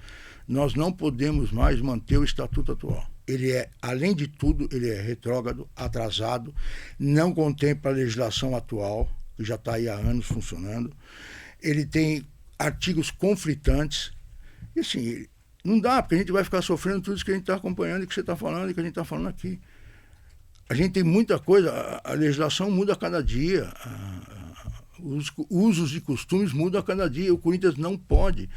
Speaker 2: Nós não podemos mais manter o estatuto atual. Ele é, além de tudo, ele é retrógrado, atrasado, não contempla a legislação atual, que já está aí há anos funcionando. Ele tem artigos conflitantes. E assim, não dá, porque a gente vai ficar sofrendo tudo isso que a gente está acompanhando e que você está falando e que a gente está falando aqui. A gente tem muita coisa, a legislação muda a cada dia, os usos e costumes mudam a cada dia. O Corinthians não pode.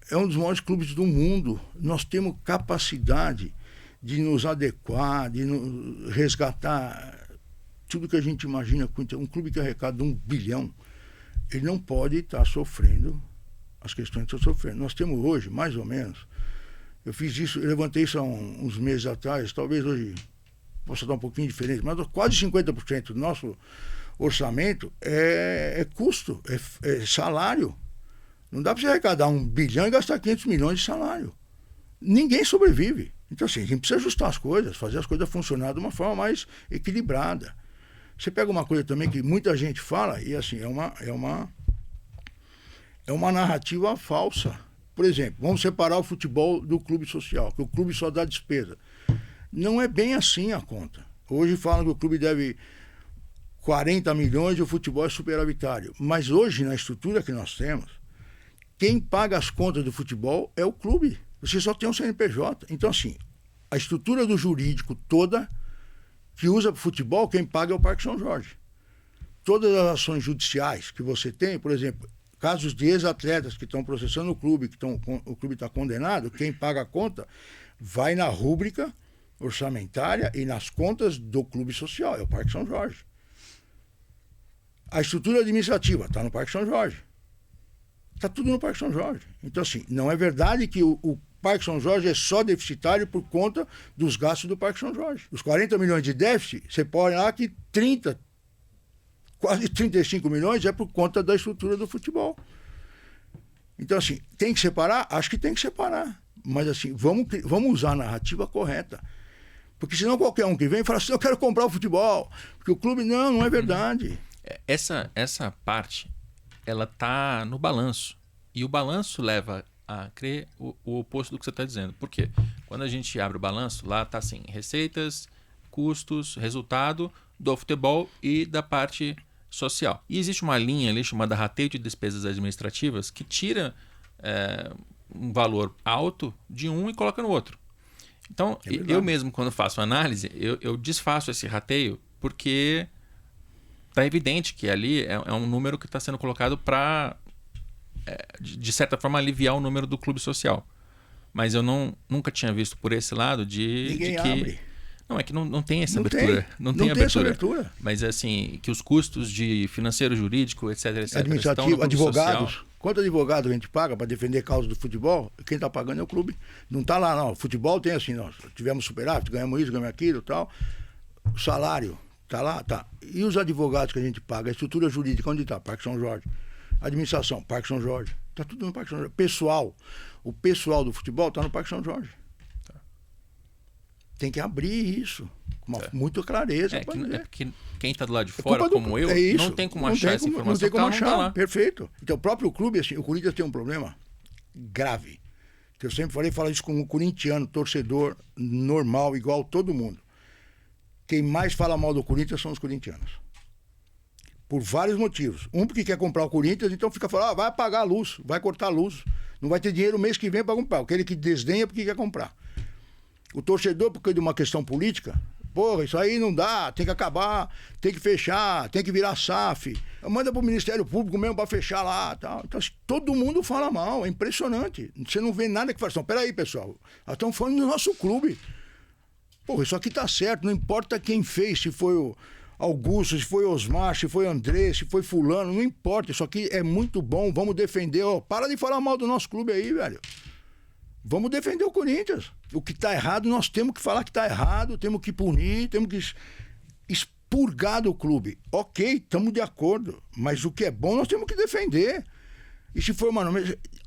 Speaker 2: É um dos maiores clubes do mundo. Nós temos capacidade de nos adequar, de resgatar tudo que a gente imagina. Um clube que arrecada 1 bilhão, ele não pode estar sofrendo as questões que estão sofrendo. Nós temos hoje, mais ou menos, eu fiz isso, eu levantei isso há uns meses atrás, talvez hoje possa estar um pouquinho diferente, mas quase 50% do nosso orçamento é custo, é salário. Não dá para você arrecadar 1 bilhão e gastar 500 milhões de salário. Ninguém sobrevive. Então, assim, a gente precisa ajustar as coisas, fazer as coisas funcionar de uma forma mais equilibrada. Você pega uma coisa também que muita gente fala, e assim, é uma narrativa falsa. Por exemplo, vamos separar o futebol do clube social, que o clube só dá despesa. Não é bem assim a conta. Hoje falam que o clube deve 40 milhões e o futebol é superavitário. Mas hoje, na estrutura que nós temos, quem paga as contas do futebol é o clube. Você só tem um CNPJ. Então, assim, a estrutura do jurídico toda que usa para o futebol, quem paga é o Parque São Jorge. Todas as ações judiciais que você tem, por exemplo, casos de ex-atletas que estão processando o clube, o clube está condenado, quem paga a conta vai na rúbrica orçamentária e nas contas do clube social, é o Parque São Jorge. A estrutura administrativa está no Parque São Jorge. Está tudo no Parque São Jorge. Então, assim, não é verdade que o Parque São Jorge é só deficitário por conta dos gastos do Parque São Jorge. Os 40 milhões de déficit, você pode lá que 30, quase 35 milhões é por conta da estrutura do futebol. Então, assim, tem que separar? Acho que tem que separar. Mas, assim, vamos usar a narrativa correta. Porque senão qualquer um que vem fala assim, eu quero comprar o futebol. Porque o clube, não é verdade.
Speaker 1: Essa parte, ela tá no balanço. E o balanço leva a crer o oposto do que você está dizendo. Por quê? Quando a gente abre o balanço, lá está assim, receitas, custos, resultado do futebol e da parte social. E existe uma linha ali chamada rateio de despesas administrativas que tira um valor alto de um e coloca no outro. Então, eu mesmo, quando faço análise, eu desfaço esse rateio porque está evidente que ali é um número que está sendo colocado para, de certa forma, aliviar o número do clube social. Mas eu nunca tinha visto por esse lado de que...
Speaker 2: abre.
Speaker 1: Não, é que não tem essa abertura. Não tem
Speaker 2: essa abertura.
Speaker 1: Mas assim, que os custos de financeiro, jurídico, etc.
Speaker 2: Administrativo, advogados. Social. Quanto advogado a gente paga para defender a causa do futebol? Quem está pagando é o clube. Não está lá, não. O futebol tem assim, nós tivemos superávit, ganhamos isso, ganhamos aquilo e tal. O salário está lá, tá. E os advogados que a gente paga, a estrutura jurídica, onde está? Parque São Jorge. Administração, Parque São Jorge. Está tudo no Parque São Jorge. O pessoal do futebol está no Parque São Jorge. Tem que abrir isso com muita clareza.
Speaker 1: É porque quem está do lado de fora, como eu, não tem como achar essa informação.
Speaker 2: Não tem como achar,
Speaker 1: lá.
Speaker 2: Perfeito. Então, o próprio clube, assim, o Corinthians tem um problema grave. Que eu sempre falo isso com um corintiano, torcedor normal, igual todo mundo. Quem mais fala mal do Corinthians são os corintianos. Por vários motivos. Um, porque quer comprar o Corinthians, então fica falando, vai apagar a luz, vai cortar a luz. Não vai ter dinheiro o mês que vem para comprar. Aquele que desdenha porque quer comprar. O torcedor, por causa de uma questão política, porra, isso aí não dá, tem que acabar, tem que fechar, tem que virar SAF. Manda pro Ministério Público mesmo para fechar lá. Tal. Então, todo mundo fala mal, é impressionante. Você não vê nada que fala assim, peraí, pessoal, nós estamos falando do nosso clube. Porra, isso aqui tá certo, não importa quem fez, se foi o Augusto, se foi Osmar, se foi André, se foi fulano, não importa, isso aqui é muito bom, vamos defender, para de falar mal do nosso clube aí, velho. Vamos defender o Corinthians. O que está errado, nós temos que falar que está errado, temos que punir, temos que expurgar do clube. Ok, estamos de acordo, mas o que é bom nós temos que defender. E se for uma...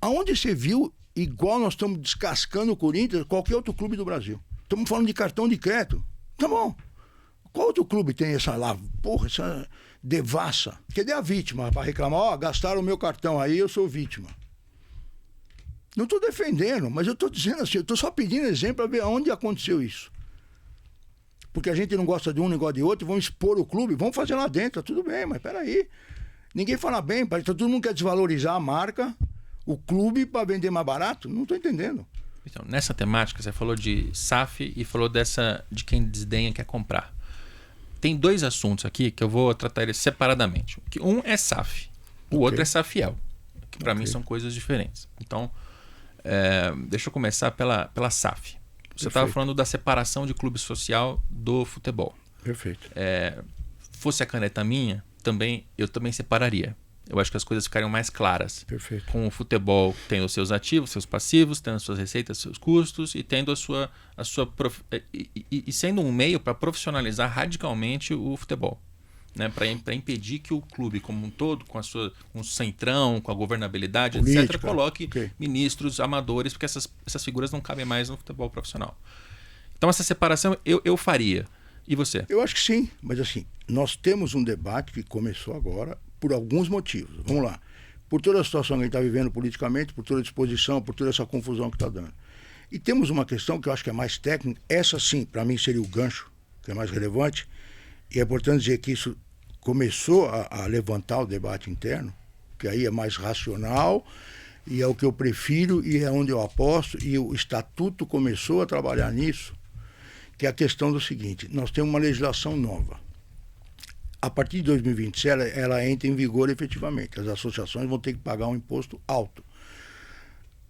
Speaker 2: Aonde você viu, igual nós estamos descascando o Corinthians, qualquer outro clube do Brasil? Estamos falando de cartão de crédito. Tá bom. Qual outro clube tem essa lá? Porra, essa devassa. Cadê a vítima para reclamar? Gastaram o meu cartão aí, eu sou vítima. Não estou defendendo, mas eu estou dizendo assim, eu estou só pedindo exemplo para ver aonde aconteceu isso. Porque a gente não gosta de um, nem gosta de outro, vamos expor o clube, vamos fazer lá dentro, tudo bem, mas peraí. Ninguém fala bem, todo mundo quer desvalorizar a marca, o clube para vender mais barato? Não estou entendendo.
Speaker 1: Então, nessa temática, você falou de SAF e falou de quem desdenha quer comprar. Tem dois assuntos aqui que eu vou tratar eles separadamente. Um é SAF, o outro é SAFiel, que para mim são coisas diferentes. Então, deixa eu começar pela SAF. Você estava falando da separação de clube social do futebol.
Speaker 2: Perfeito.
Speaker 1: Fosse a caneta minha, eu também separaria. Eu acho que as coisas ficariam mais claras.
Speaker 2: Perfeito.
Speaker 1: Com o futebol tendo os seus ativos, seus passivos, tendo as suas receitas, seus custos e tendo e sendo um meio para profissionalizar radicalmente o futebol. Né, para impedir que o clube como um todo, com o centrão, com a governabilidade, política, etc., coloque ministros amadores, porque essas figuras não cabem mais no futebol profissional. Então essa separação eu faria. E você?
Speaker 2: Eu acho que sim, mas assim, nós temos um debate que começou agora por alguns motivos. Vamos lá. Por toda a situação que a gente está vivendo politicamente, por toda a disposição, por toda essa confusão que está dando. E temos uma questão que eu acho que é mais técnica, essa sim, para mim seria o gancho, que é mais relevante, e é importante dizer que isso começou a levantar o debate interno, que aí é mais racional, e é o que eu prefiro, e é onde eu aposto, e o Estatuto começou a trabalhar nisso, que é a questão do seguinte, nós temos uma legislação nova. A partir de 2027, ela entra em vigor efetivamente. As associações vão ter que pagar um imposto alto.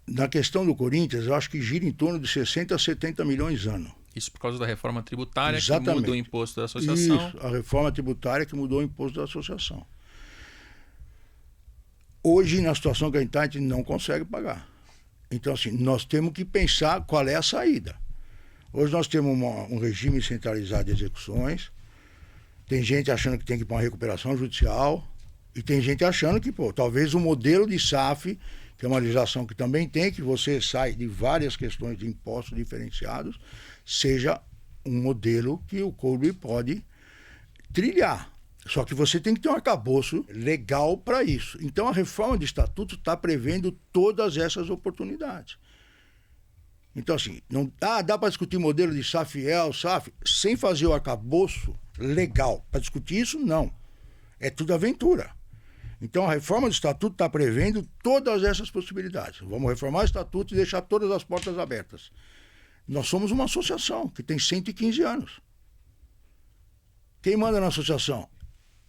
Speaker 2: Na questão do Corinthians, eu acho que gira em torno de 60 a 70 milhões ano.
Speaker 1: Isso por causa da reforma tributária
Speaker 2: Exatamente.
Speaker 1: que muda o imposto da associação.
Speaker 2: Isso, a reforma tributária que mudou o imposto da associação. Hoje, na situação que a gente não consegue pagar. Então, assim, nós temos que pensar qual é a saída. Hoje nós temos um regime centralizado de execuções, tem gente achando que tem que ir para uma recuperação judicial, e tem gente achando que, talvez o modelo de SAF, que é uma legislação que também tem, que você sai de várias questões de impostos diferenciados, seja um modelo que o clube pode trilhar. Só que você tem que ter um arcabouço legal para isso. Então a reforma de estatuto está prevendo todas essas oportunidades. Então, assim, não dá para discutir modelo de SAF-EL, SAF, sem fazer o arcabouço legal. Para discutir isso, não. É tudo aventura. Então, a reforma do estatuto está prevendo todas essas possibilidades. Vamos reformar o estatuto e deixar todas as portas abertas. Nós somos uma associação que tem 115 anos. Quem manda na associação?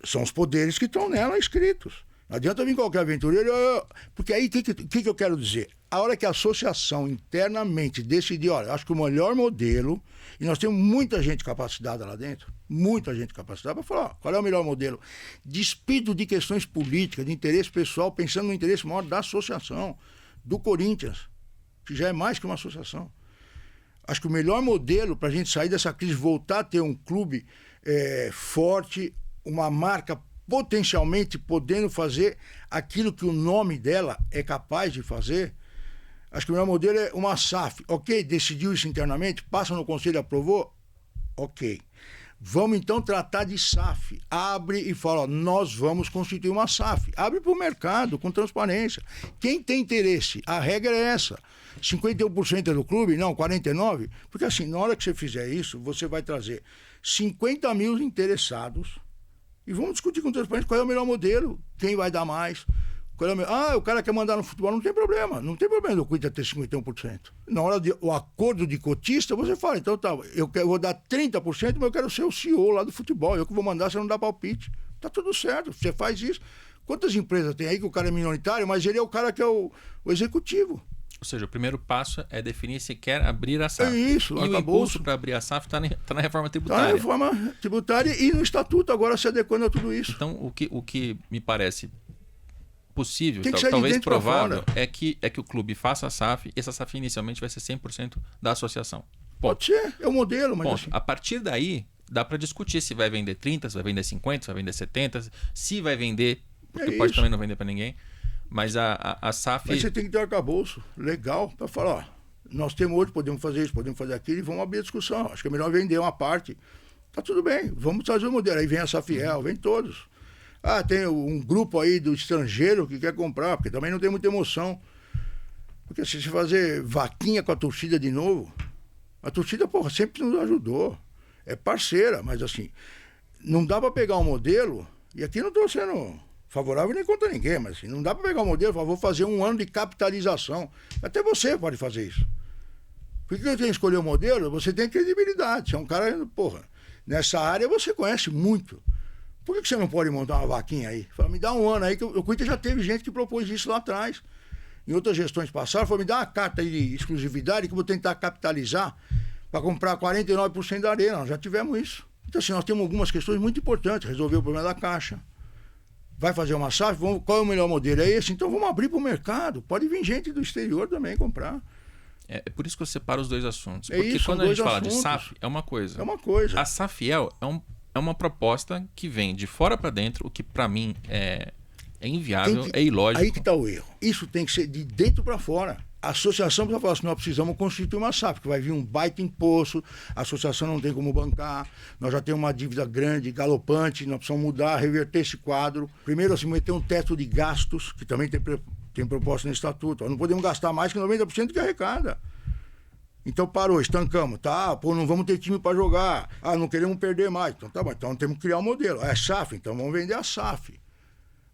Speaker 2: São os poderes que estão nela inscritos. Não adianta vir qualquer aventureiro. Porque aí, o que eu quero dizer? A hora que a associação internamente decidir, olha, acho que o melhor modelo, e nós temos muita gente capacitada lá dentro, muita gente capacitada para falar, qual é o melhor modelo? Despido de questões políticas, de interesse pessoal, pensando no interesse maior da associação, do Corinthians, que já é mais que uma associação. Acho que o melhor modelo para a gente sair dessa crise, voltar a ter um clube forte, uma marca potencialmente podendo fazer aquilo que o nome dela é capaz de fazer, acho que o melhor modelo é uma SAF. Ok, decidiu isso internamente, passa no conselho e aprovou? Ok. Vamos então tratar de SAF. Abre e fala, ó, nós vamos constituir uma SAF. Abre para o mercado, com transparência. Quem tem interesse? A regra é essa. 51% é do clube? Não, 49%. Porque assim, na hora que você fizer isso, você vai trazer 50 mil interessados e vamos discutir com transparência qual é o melhor modelo, quem vai dar mais. O cara quer mandar no futebol, não tem problema. Não tem problema do Corinthians ter 51%. Na hora do acordo de cotista, você fala, então tá, eu vou dar 30%, mas eu quero ser o CEO lá do futebol. Eu que vou mandar, você não dá palpite. Tá tudo certo, você faz isso. Quantas empresas tem aí que o cara é minoritário, mas ele é o cara que é o executivo?
Speaker 1: Ou seja, o primeiro passo é definir se quer abrir a SAF.
Speaker 2: É isso,
Speaker 1: e o impulso para abrir a SAF está na reforma tributária.
Speaker 2: Está na reforma tributária e no estatuto agora se adequando a tudo isso.
Speaker 1: Então, o que me parece possível,
Speaker 2: que
Speaker 1: talvez provável, é que o clube faça a SAF, e essa SAF inicialmente vai ser 100% da associação.
Speaker 2: Pode ser, é o modelo, mas assim...
Speaker 1: A partir daí, dá para discutir se vai vender 30, se vai vender 50, se vai vender 70, se vai vender, porque pode também não vender para ninguém. Mas a SAF...
Speaker 2: Mas você tem que ter um arcabouço legal para falar, ó, nós temos hoje, podemos fazer isso, podemos fazer aquilo, e vamos abrir a discussão. Acho que é melhor vender uma parte. Tá tudo bem, vamos trazer o modelo. Aí vem a SAF-EL, vem todos. Tem um grupo aí do estrangeiro que quer comprar, porque também não tem muita emoção. Porque se você fazer vaquinha com a torcida de novo, a torcida, sempre nos ajudou. É parceira, mas assim, não dá para pegar um modelo, e aqui não estou sendo... favorável nem contra ninguém, mas assim, não dá para pegar um modelo e falar, vou fazer 1 ano de capitalização. Até você pode fazer isso. Por que eu tenho que escolher um modelo? Você tem credibilidade. Você é um cara, nessa área você conhece muito. Por que você não pode montar uma vaquinha aí? Fala, me dá 1 ano aí, que o Corinthians já teve gente que propôs isso lá atrás. Em outras gestões passadas, falou, me dá uma carta aí de exclusividade que eu vou tentar capitalizar para comprar 49% da arena. Nós já tivemos isso. Então assim, nós temos algumas questões muito importantes. Resolver o problema da Caixa. Vai fazer uma SAF, qual é o melhor modelo? É esse, então vamos abrir para o mercado. Pode vir gente do exterior também comprar.
Speaker 1: É por isso que eu separo os dois assuntos.
Speaker 2: É
Speaker 1: porque
Speaker 2: isso,
Speaker 1: quando a gente fala de SAF, é uma coisa.
Speaker 2: É uma coisa.
Speaker 1: A SAF-EL é uma proposta que vem de fora para dentro, o que para mim é inviável, é ilógico.
Speaker 2: Aí que está o erro. Isso tem que ser de dentro para fora. A associação precisa falar assim, nós precisamos constituir uma SAF, que vai vir um baita imposto, a associação não tem como bancar, nós já temos uma dívida grande, galopante, nós precisamos mudar, reverter esse quadro. Primeiro, assim, meter um teto de gastos, que também tem proposta no estatuto. Nós não podemos gastar mais que 90% que arrecada. Então parou, estancamos, não vamos ter time para jogar, não queremos perder mais. Então tá bom, então temos que criar um modelo. É SAF, então vamos vender a SAF.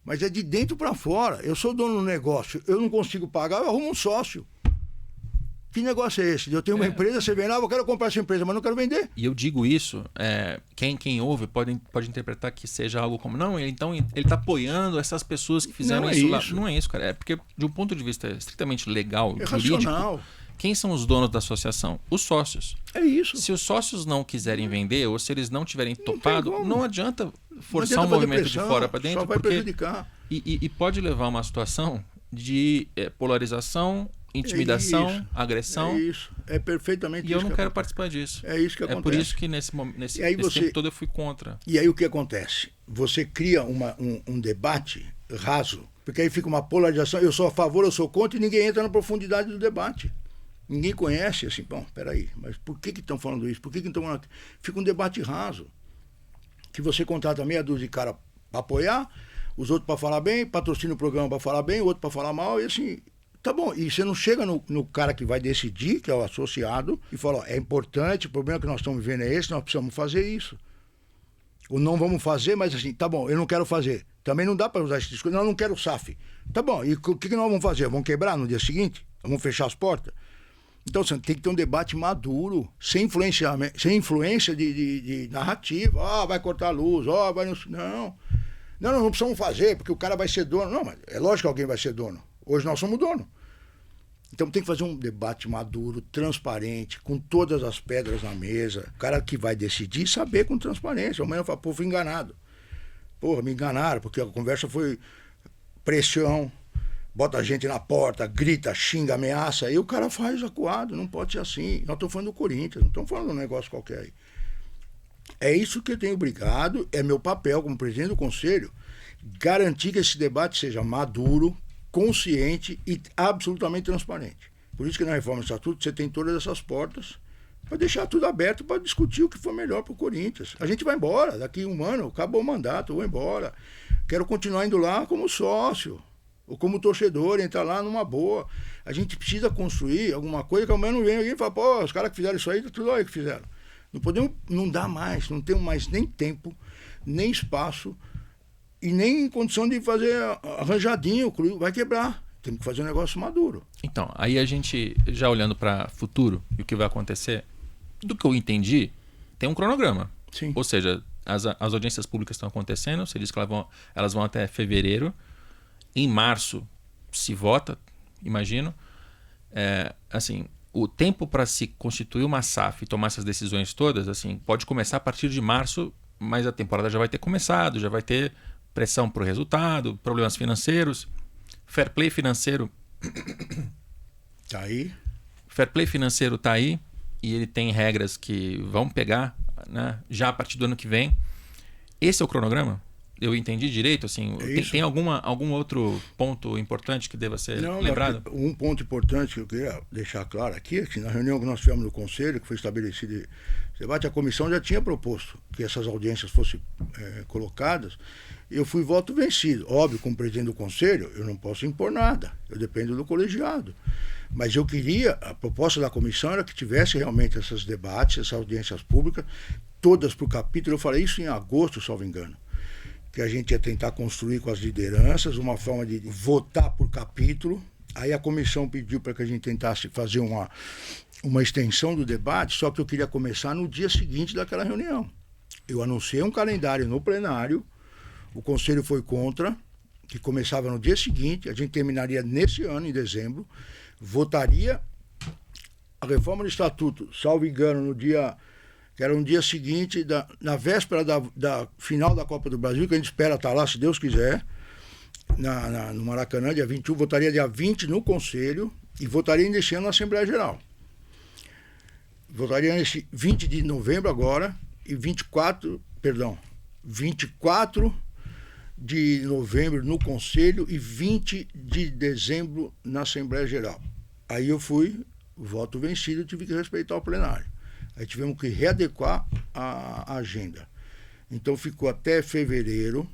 Speaker 2: Mas é de dentro para fora. Eu sou dono do negócio, eu não consigo pagar, eu arrumo um sócio. Que negócio é esse? Eu tenho uma empresa, você vem lá, eu quero comprar essa empresa, mas não quero vender.
Speaker 1: E eu digo isso, quem ouve pode interpretar que seja algo como, não, ele está apoiando essas pessoas que fizeram isso lá. Não é isso, cara. É porque, de um ponto de vista estritamente legal, jurídico, Quem são os donos da associação? Os sócios.
Speaker 2: É isso.
Speaker 1: Se os sócios não quiserem vender ou se eles não tiverem topado, não adianta forçar
Speaker 2: Não adianta
Speaker 1: um movimento
Speaker 2: pressão,
Speaker 1: de fora para dentro,
Speaker 2: só vai
Speaker 1: porque
Speaker 2: prejudicar.
Speaker 1: E pode levar a uma situação de polarização, intimidação,
Speaker 2: É isso.
Speaker 1: agressão.
Speaker 2: É isso. É perfeitamente
Speaker 1: E
Speaker 2: isso.
Speaker 1: eu não
Speaker 2: que
Speaker 1: quero
Speaker 2: acontece.
Speaker 1: participar disso.
Speaker 2: É isso que acontece.
Speaker 1: É por isso que nesse
Speaker 2: E aí você-
Speaker 1: tempo todo eu fui contra.
Speaker 2: E aí o que acontece? Você cria um debate raso, porque aí fica uma polarização, eu sou a favor, eu sou contra, e ninguém entra na profundidade do debate. Ninguém conhece, assim, bom, peraí, mas por que estão falando isso? Por que estão falando... Fica um debate raso, que você contrata meia dúzia de cara para apoiar, os outros para falar bem, patrocina o programa para falar bem, o outro para falar mal, e assim... Tá bom, e você não chega no cara que vai decidir, que é o associado, e fala, ó, é importante, o problema que nós estamos vivendo é esse, nós precisamos fazer isso. Ou não vamos fazer, mas assim, tá bom, eu não quero fazer. Também não dá para usar esse discurso, não, eu não quero SAF. Tá bom, e o que nós vamos fazer? Vamos quebrar no dia seguinte? Vamos fechar as portas? Então, você tem que ter um debate maduro, sem influência de narrativa. Vai cortar a luz, vai... Não, não precisamos fazer, porque o cara vai ser dono. Não, mas é lógico que alguém vai ser dono. Hoje nós somos dono. Então tem que fazer um debate maduro, transparente, com todas as pedras na mesa. O cara que vai decidir, saber com transparência. Amanhã fala, pô, fui enganado. Porra, me enganaram, porque a conversa foi pressão, bota a gente na porta, grita, xinga, ameaça, e o cara faz acuado, não pode ser assim. Nós estamos falando do Corinthians, não estamos falando de um negócio qualquer aí. É isso que eu tenho brigado, é meu papel como presidente do conselho, garantir que esse debate seja maduro, consciente e absolutamente transparente. Por isso que na reforma do estatuto você tem todas essas portas para deixar tudo aberto para discutir o que for melhor para o Corinthians. A gente vai embora, daqui um ano, acabou o mandato, eu vou embora. Quero continuar indo lá como sócio, ou como torcedor, entrar lá numa boa. A gente precisa construir alguma coisa que amanhã não vem alguém e fala, pô, os caras que fizeram isso aí, tudo aí que fizeram. Não podemos, não dá mais, não temos mais nem tempo, nem espaço, e nem condição de fazer arranjadinho, vai quebrar. Temos que fazer um negócio maduro.
Speaker 1: Então, aí a gente, já olhando para futuro e o que vai acontecer, do que eu entendi, tem um cronograma.
Speaker 2: Sim.
Speaker 1: Ou seja, as audiências públicas estão acontecendo, você diz que elas vão até fevereiro. Em março se vota, imagino. Assim, o tempo para se constituir uma SAF e tomar essas decisões todas, assim, pode começar a partir de março, mas a temporada já vai ter começado, já vai ter pressão para o resultado, problemas financeiros, fair play financeiro.
Speaker 2: Tá aí.
Speaker 1: Fair play financeiro está aí e ele tem regras que vão pegar, né, já a partir do ano que vem. Esse é o cronograma? Eu entendi direito? Assim, tem algum outro ponto importante que deva ser lembrado?
Speaker 2: Um ponto importante que eu queria deixar claro aqui é que na reunião que nós tivemos no Conselho, que foi estabelecido esse debate, a comissão já tinha proposto que essas audiências fossem colocadas. Eu fui voto vencido. Óbvio, como presidente do Conselho, eu não posso impor nada. Eu dependo do colegiado. Mas eu queria, a proposta da comissão era que tivesse realmente esses debates, essas audiências públicas, todas por capítulo. Eu falei isso em agosto, salvo engano. Que a gente ia tentar construir com as lideranças uma forma de votar por capítulo. Aí a comissão pediu para que a gente tentasse fazer uma extensão do debate, só que eu queria começar no dia seguinte daquela reunião. Eu anunciei um calendário no plenário, o Conselho foi contra, que começava no dia seguinte, a gente terminaria nesse ano, em dezembro, votaria a reforma do Estatuto, salvo engano, no dia... que era um dia seguinte, na véspera da final da Copa do Brasil, que a gente espera estar lá, se Deus quiser, no Maracanã, dia 21, votaria dia 20 no Conselho e votaria ainda esse ano na Assembleia Geral. Votaria nesse 20 de novembro agora e 24 de novembro no Conselho e 20 de dezembro na Assembleia Geral. Aí eu fui, voto vencido, tive que respeitar o plenário. Aí tivemos que readequar a agenda. Então ficou até fevereiro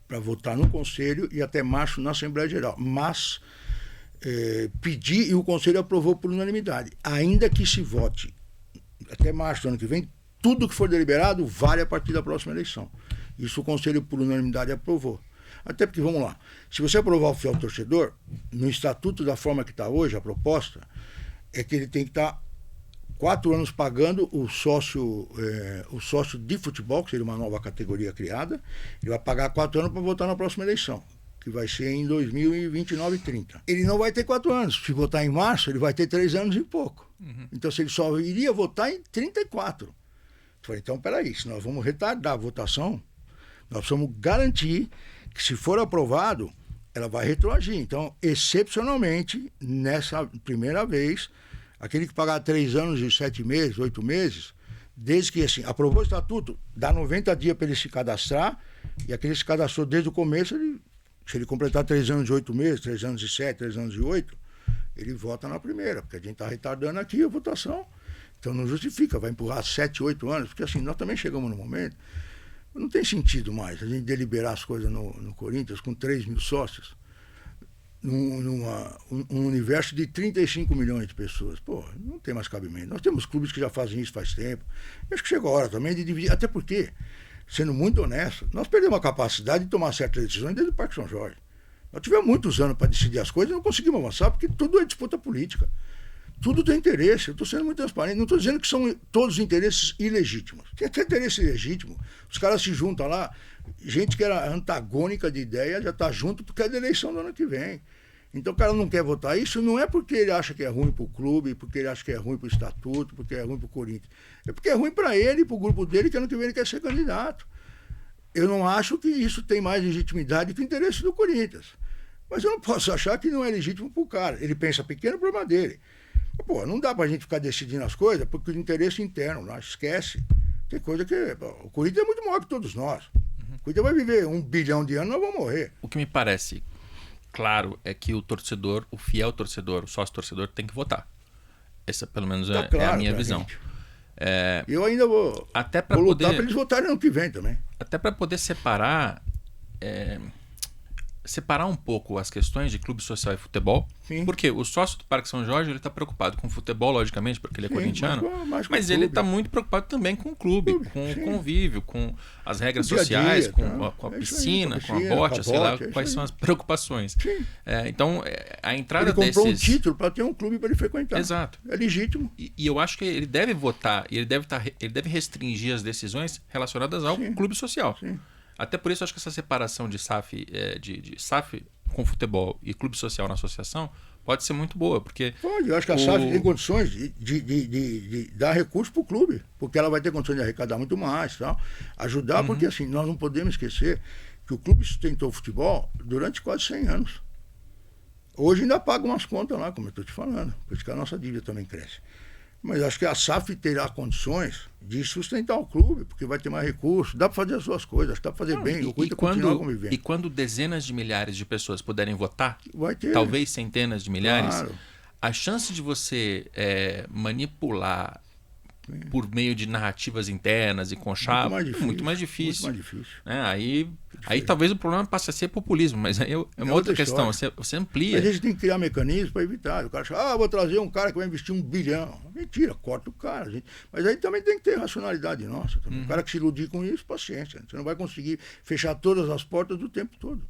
Speaker 2: para votar no Conselho e até março na Assembleia Geral. Mas pedi e o Conselho aprovou por unanimidade. Ainda que se vote até março do ano que vem, tudo que for deliberado vale a partir da próxima eleição. Isso o Conselho por unanimidade aprovou. Até porque, vamos lá, se você aprovar o fiel torcedor, no estatuto da forma que está hoje, a proposta é que ele tem que estar 4 anos pagando o sócio de futebol, que seria uma nova categoria criada, ele vai pagar 4 anos para votar na próxima eleição. que vai ser em 2029 e 30. Ele não vai ter 4 anos. Se votar em março, ele vai ter 3 anos e pouco. Então, se ele só iria votar em 34. Eu falei, então, peraí, se nós vamos retardar a votação, nós precisamos garantir que, se for aprovado, ela vai retroagir. Então, excepcionalmente, nessa primeira vez, aquele que pagar 3 anos e 7 meses, 8 meses, desde que, assim, aprovou o estatuto, dá 90 dias para ele se cadastrar, e aquele que se cadastrou desde o começo, se ele completar 3 anos e 8 meses, 3 anos e 7, 3 anos e 8, ele vota na primeira, porque a gente está retardando aqui a votação. Então não justifica, vai empurrar 7, 8 anos, porque assim, nós também chegamos no momento, não tem sentido mais a gente deliberar as coisas no Corinthians com 3 mil sócios, um universo de 35 milhões de pessoas. Pô, não tem mais cabimento. Nós temos clubes que já fazem isso faz tempo. Eu acho que chegou a hora também de dividir, até porque, sendo muito honesto, nós perdemos a capacidade de tomar certas decisões desde o Parque São Jorge. Nós tivemos muitos anos para decidir as coisas e não conseguimos avançar, porque tudo é disputa política. Tudo tem interesse. Eu estou sendo muito transparente. Não estou dizendo que são todos interesses ilegítimos. Tem até interesse legítimo. Os caras se juntam lá, gente que era antagônica de ideia já está junto porque é da eleição do ano que vem. Então o cara não quer votar isso, não é porque ele acha que é ruim para o clube, porque ele acha que é ruim para o estatuto, porque é ruim para o Corinthians. É porque é ruim para ele e para o grupo dele, que ano que vem ele quer ser candidato. Eu não acho que isso tem mais legitimidade que o interesse do Corinthians. Mas eu não posso achar que não é legítimo para o cara. Ele pensa pequeno, o problema dele. Pô, não dá para a gente ficar decidindo as coisas porque o interesse interno, lá, esquece. Tem coisa que... o Corinthians é muito maior que todos nós. O Corinthians vai viver 1 bilhão de anos, nós vamos morrer.
Speaker 1: O que me parece claro é que o torcedor, o fiel torcedor, o sócio torcedor tem que votar. Essa pelo menos é a minha visão.
Speaker 2: Eu ainda vou lutar para eles votarem no que vem também.
Speaker 1: Até para poder separar um pouco as questões de clube social e futebol. Sim. Porque o sócio do Parque São Jorge ele está preocupado com o futebol, logicamente, porque ele é corintiano, mas ele está muito preocupado também com o clube, com o convívio, com as regras sociais, com a piscina, com a bote, sei lá, quais são as preocupações. Então, a entrada
Speaker 2: ele comprou um título para ter um clube para ele frequentar.
Speaker 1: Exato.
Speaker 2: É legítimo.
Speaker 1: E eu acho que ele deve votar, e ele deve restringir as decisões relacionadas ao clube social.
Speaker 2: Sim.
Speaker 1: Até por isso, acho que essa separação de SAF, de SAF com futebol e clube social na associação pode ser muito boa, porque...
Speaker 2: Pode, eu acho que a SAF tem condições de dar recursos para o clube, porque ela vai ter condições de arrecadar muito mais, tal, ajudar, porque assim, nós não podemos esquecer que o clube sustentou o futebol durante quase 100 anos. Hoje ainda paga umas contas lá, como eu estou te falando, por isso que a nossa dívida também cresce. Mas acho que a SAF terá condições de sustentar o clube, porque vai ter mais recursos, dá para fazer as suas coisas, dá para fazer bem, o Corinthians continua convivendo.
Speaker 1: E quando dezenas de milhares de pessoas puderem votar,
Speaker 2: vai ter.
Speaker 1: Talvez centenas de milhares,
Speaker 2: claro.
Speaker 1: A chance de você manipular por meio de narrativas internas e conchavo é muito mais difícil.
Speaker 2: Muito mais difícil.
Speaker 1: Aí talvez o problema passe a ser populismo, mas aí é uma outra questão, você amplia.
Speaker 2: A gente tem que criar mecanismos para evitar. O cara fala, vou trazer um cara que vai investir 1 bilhão. Mentira, corta o cara. Mas aí também tem que ter racionalidade nossa. O cara que se iludir com isso, paciência. Você não vai conseguir fechar todas as portas do tempo todo.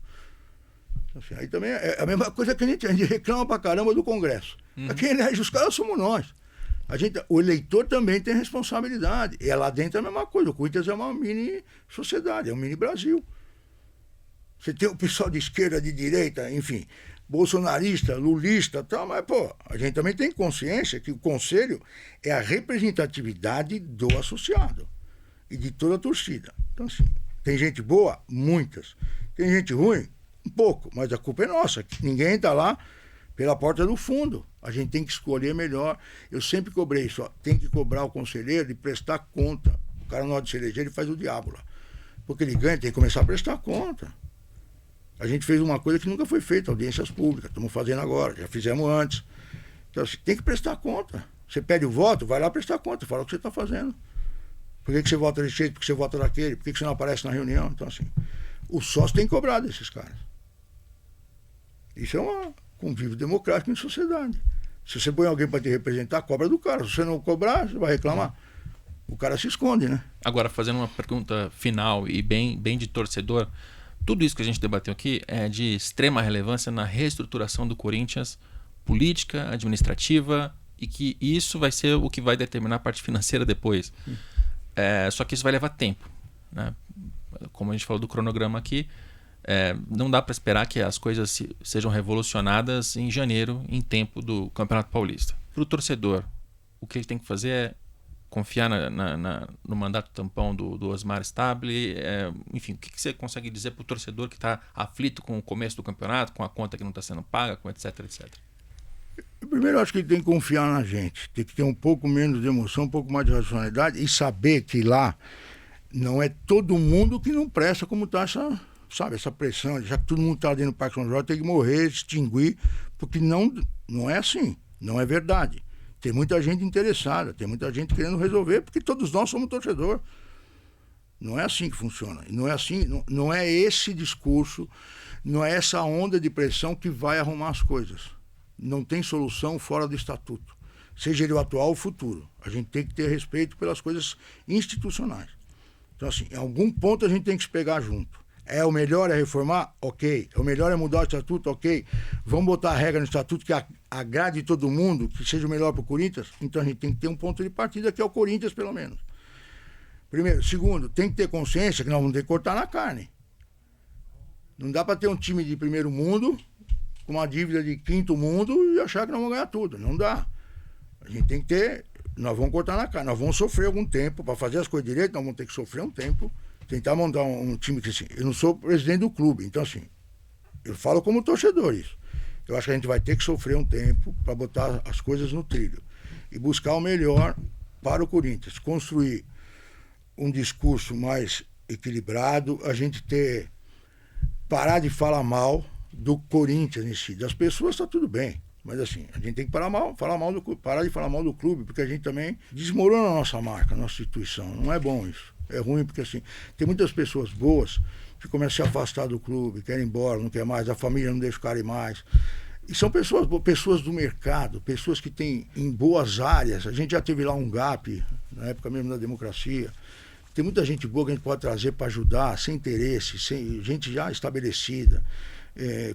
Speaker 2: Assim, aí também é a mesma coisa que a gente reclama pra caramba do Congresso. Quem elege os caras somos nós. O eleitor também tem responsabilidade. E lá dentro é a mesma coisa. O Corinthians é uma mini sociedade, é um mini Brasil. Você tem o pessoal de esquerda, de direita, enfim, bolsonarista, lulista, tal, mas, a gente também tem consciência que o conselho é a representatividade do associado e de toda a torcida. Então, assim, tem gente boa? Muitas. Tem gente ruim? Um pouco, mas a culpa é nossa. Ninguém está lá pela porta do fundo. A gente tem que escolher melhor. Eu sempre cobrei isso. Tem que cobrar o conselheiro de prestar conta. O cara, na hora de se eleger, ele faz o diabo lá. Porque ele ganha, tem que começar a prestar conta. A gente fez uma coisa que nunca foi feita, audiências públicas. Estamos fazendo agora, já fizemos antes. Então, assim, tem que prestar conta. Você pede o voto, vai lá prestar conta, fala o que você está fazendo. Por que você vota desse jeito? Por que você vota daquele? Por que você não aparece na reunião? Então, assim, o sócio tem que cobrar desses caras. Isso é um convívio democrático em sociedade. Se você põe alguém para te representar, cobra do cara. Se você não cobrar, você vai reclamar. O cara se esconde, né?
Speaker 1: Agora, fazendo uma pergunta final e bem de torcedor, tudo isso que a gente debateu aqui é de extrema relevância na reestruturação do Corinthians, política, administrativa, e que isso vai ser o que vai determinar a parte financeira depois. Só que isso vai levar tempo, né? Como a gente falou do cronograma aqui, não dá para esperar que as coisas sejam revolucionadas em janeiro, em tempo do Campeonato Paulista. Para o torcedor, o que ele tem que fazer é confiar no mandato tampão do Osmar Stabile. Enfim, o que você consegue dizer para o torcedor que está aflito com o começo do campeonato, com a conta que não está sendo paga, com etc, etc?
Speaker 2: Primeiro, eu acho que ele tem que confiar na gente, tem que ter um pouco menos de emoção, um pouco mais de racionalidade e saber que lá não é todo mundo que não presta como está essa pressão, já que todo mundo está dentro do Parque São Jorge, tem que morrer, extinguir, porque não é assim, não é verdade. Tem muita gente interessada, tem muita gente querendo resolver, porque todos nós somos torcedor. Não é assim que funciona. Não é assim, não é esse discurso, não é essa onda de pressão que vai arrumar as coisas. Não tem solução fora do estatuto, seja ele o atual ou o futuro. A gente tem que ter respeito pelas coisas institucionais. Então, assim, em algum ponto a gente tem que se pegar junto. O melhor é reformar? Ok. O melhor é mudar o estatuto? Ok. Vamos botar a regra no estatuto que agrade todo mundo, que seja o melhor para o Corinthians? Então a gente tem que ter um ponto de partida que é o Corinthians, pelo menos. Primeiro. Segundo, tem que ter consciência que nós vamos ter que cortar na carne. Não dá para ter um time de primeiro mundo com uma dívida de quinto mundo e achar que nós vamos ganhar tudo. Não dá. A gente tem que ter... Nós vamos cortar na carne. Nós vamos sofrer algum tempo. Para fazer as coisas direito, nós vamos ter que sofrer um tempo. Tentar montar um time que, assim, eu não sou presidente do clube, então, assim, eu falo como torcedor isso. Eu acho que a gente vai ter que sofrer um tempo para botar as coisas no trilho e buscar o melhor para o Corinthians, construir um discurso mais equilibrado, a gente parar de falar mal do Corinthians em si. Das pessoas está tudo bem, mas assim, a gente tem que parar de falar mal do clube, porque a gente também desmorona a nossa marca, a nossa instituição. Não é bom isso. É ruim porque, assim, tem muitas pessoas boas que começam a se afastar do clube, querem ir embora, não quer mais, a família não deixa o cara ir mais. E são pessoas do mercado, pessoas que têm em boas áreas. A gente já teve lá um GAP, na época mesmo da democracia. Tem muita gente boa que a gente pode trazer para ajudar, sem interesse, gente já estabelecida,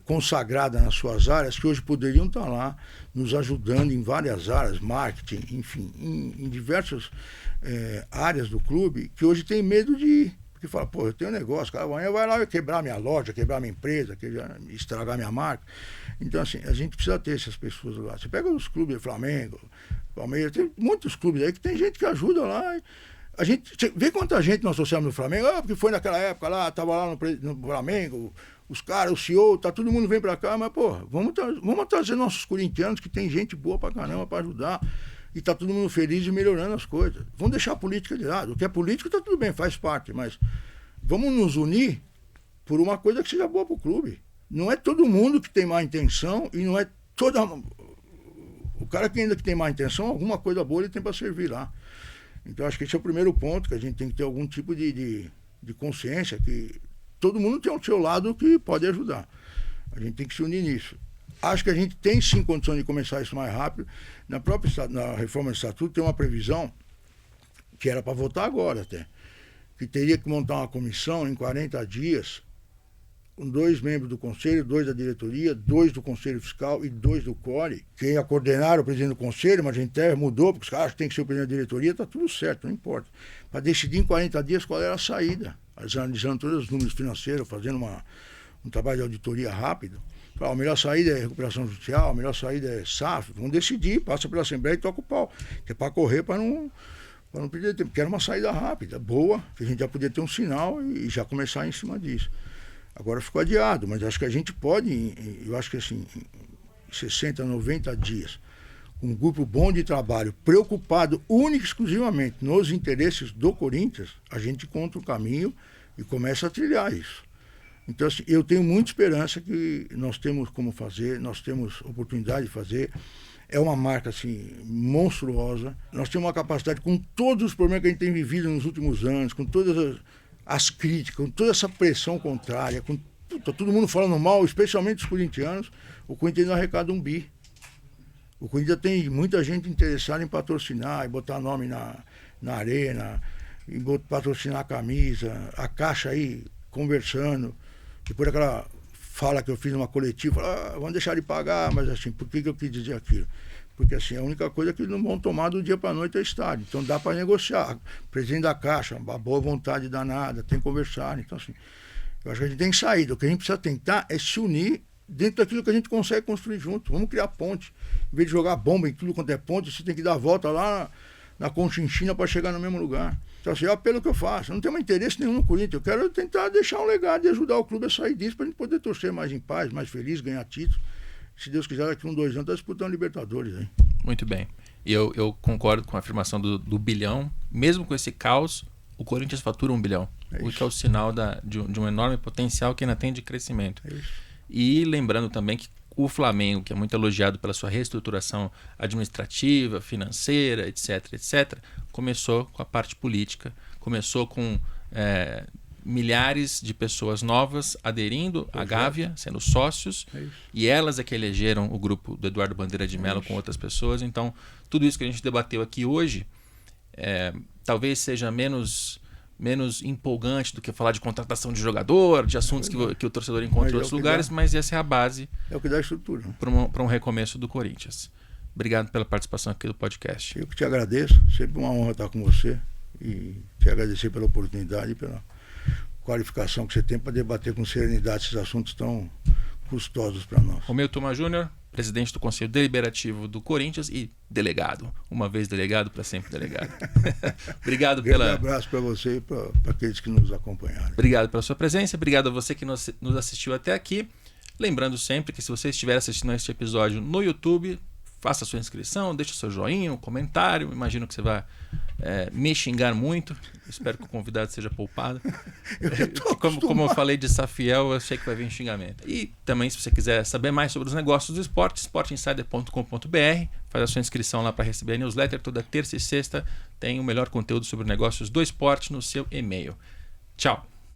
Speaker 2: consagrada nas suas áreas, que hoje poderiam estar lá nos ajudando em várias áreas, marketing, enfim, em diversas áreas do clube, que hoje tem medo de ir. Porque fala, pô, eu tenho um negócio, cara, amanhã vai lá quebrar minha loja, quebrar minha empresa, estragar minha marca. Então, assim, a gente precisa ter essas pessoas lá. Você pega os clubes, Flamengo, Palmeiras, tem muitos clubes aí que tem gente que ajuda lá. A gente vê quanta gente nós associamos no Flamengo, porque foi naquela época lá, estava lá no Flamengo, os caras, o CEO, todo mundo vem pra cá, mas, pô, vamos trazer nossos corintianos, que tem gente boa pra caramba pra ajudar, e tá todo mundo feliz e melhorando as coisas. Vamos deixar a política de lado. O que é político tá tudo bem, faz parte, mas vamos nos unir por uma coisa que seja boa pro clube. Não é todo mundo que tem má intenção, e não é toda... O cara que ainda que tem má intenção, alguma coisa boa ele tem pra servir lá. Então acho que esse é o primeiro ponto, que a gente tem que ter algum tipo de consciência, que todo mundo tem ao seu lado que pode ajudar. A gente tem que se unir nisso. Acho que a gente tem sim condição de começar isso mais rápido. Na reforma do estatuto tem uma previsão, que era para votar agora até, que teria que montar uma comissão em 40 dias, com 2 membros do conselho, 2 da diretoria, 2 do conselho fiscal e 2 do CORE. Quem ia coordenar era o presidente do conselho, mas a gente até mudou, porque os caras tem que ser o presidente da diretoria, está tudo certo, não importa. Para decidir em 40 dias qual era a saída, analisando todos os números financeiros, fazendo um trabalho de auditoria rápido. A melhor saída é recuperação judicial, a melhor saída é SAF. Vamos decidir, passa pela Assembleia e toca o pau. Que é para correr, para não perder tempo. Porque era uma saída rápida, boa, que a gente já podia ter um sinal e já começar em cima disso. Agora ficou adiado, mas acho que a gente pode, eu acho que assim, em 60, 90 dias, um grupo bom de trabalho, preocupado única e exclusivamente nos interesses do Corinthians, a gente encontra o caminho e começa a trilhar isso. Então, assim, eu tenho muita esperança que nós temos como fazer, nós temos oportunidade de fazer. É uma marca, assim, monstruosa. Nós temos uma capacidade, com todos os problemas que a gente tem vivido nos últimos anos, com todas as críticas, com toda essa pressão contrária, com todo mundo falando mal, especialmente os corintianos, o Corinthians não arrecada um bi. O Corinthians tem muita gente interessada em patrocinar, e botar nome na arena, em patrocinar a camisa, a Caixa aí conversando. Depois daquela fala que eu fiz numa coletiva, vamos deixar de pagar, mas assim, por que eu quis dizer aquilo? Porque assim, a única coisa é que eles não vão tomar do dia para a noite é estádio. Então dá para negociar. O presidente da Caixa, uma boa vontade danada, tem que conversar. Então assim, Eu acho que a gente tem saída. O que a gente precisa tentar é se unir dentro daquilo que a gente consegue construir junto. Vamos criar ponte. Em vez de jogar bomba em tudo quanto é ponte, você tem que dar a volta lá na Conchinchina para chegar no mesmo lugar. Então, assim, é o apelo que eu faço. Eu não tenho mais interesse nenhum no Corinthians. Eu quero tentar deixar um legado e ajudar o clube a sair disso para a gente poder torcer mais em paz, mais feliz, ganhar títulos. Se Deus quiser, daqui a 2 anos está disputando Libertadores aí.
Speaker 1: Muito bem. Eu concordo com a afirmação do bilhão. Mesmo com esse caos, o Corinthians fatura 1 bilhão. O que é o sinal de um enorme potencial que ainda tem de crescimento.
Speaker 2: É isso.
Speaker 1: E lembrando também que o Flamengo, que é muito elogiado pela sua reestruturação administrativa, financeira, etc., começou com a parte política, começou com milhares de pessoas novas aderindo à Gávea, sendo sócios, e elas é que elegeram o grupo do Eduardo Bandeira de Mello com outras pessoas. Então, tudo isso que a gente debateu aqui hoje talvez seja menos empolgante do que falar de contratação de jogador, de assuntos que o torcedor encontra em outros lugares, mas essa é a base.
Speaker 2: É o que dá estrutura.
Speaker 1: Para um recomeço do Corinthians. Obrigado pela participação aqui do podcast.
Speaker 2: Eu que te agradeço, sempre uma honra estar com você e te agradecer pela oportunidade e pela qualificação que você tem para debater com serenidade esses assuntos tão custosos para nós.
Speaker 1: Romeu Tuma Júnior, presidente do Conselho Deliberativo do Corinthians e delegado. Uma vez delegado, para sempre delegado. Obrigado
Speaker 2: Um abraço para você e para aqueles que nos acompanharam.
Speaker 1: Obrigado pela sua presença, obrigado a você que nos assistiu até aqui. Lembrando sempre que se você estiver assistindo este episódio no YouTube, faça a sua inscrição, deixe o seu joinha, um comentário. Imagino que você vai me xingar muito. Espero que o convidado seja poupado. Como eu falei de Safiel, eu sei que vai vir xingamento. E também, se você quiser saber mais sobre os negócios do esporte, sportinsider.com.br. Faz a sua inscrição lá para receber a newsletter. Toda terça e sexta tem o melhor conteúdo sobre negócios do esporte no seu e-mail. Tchau!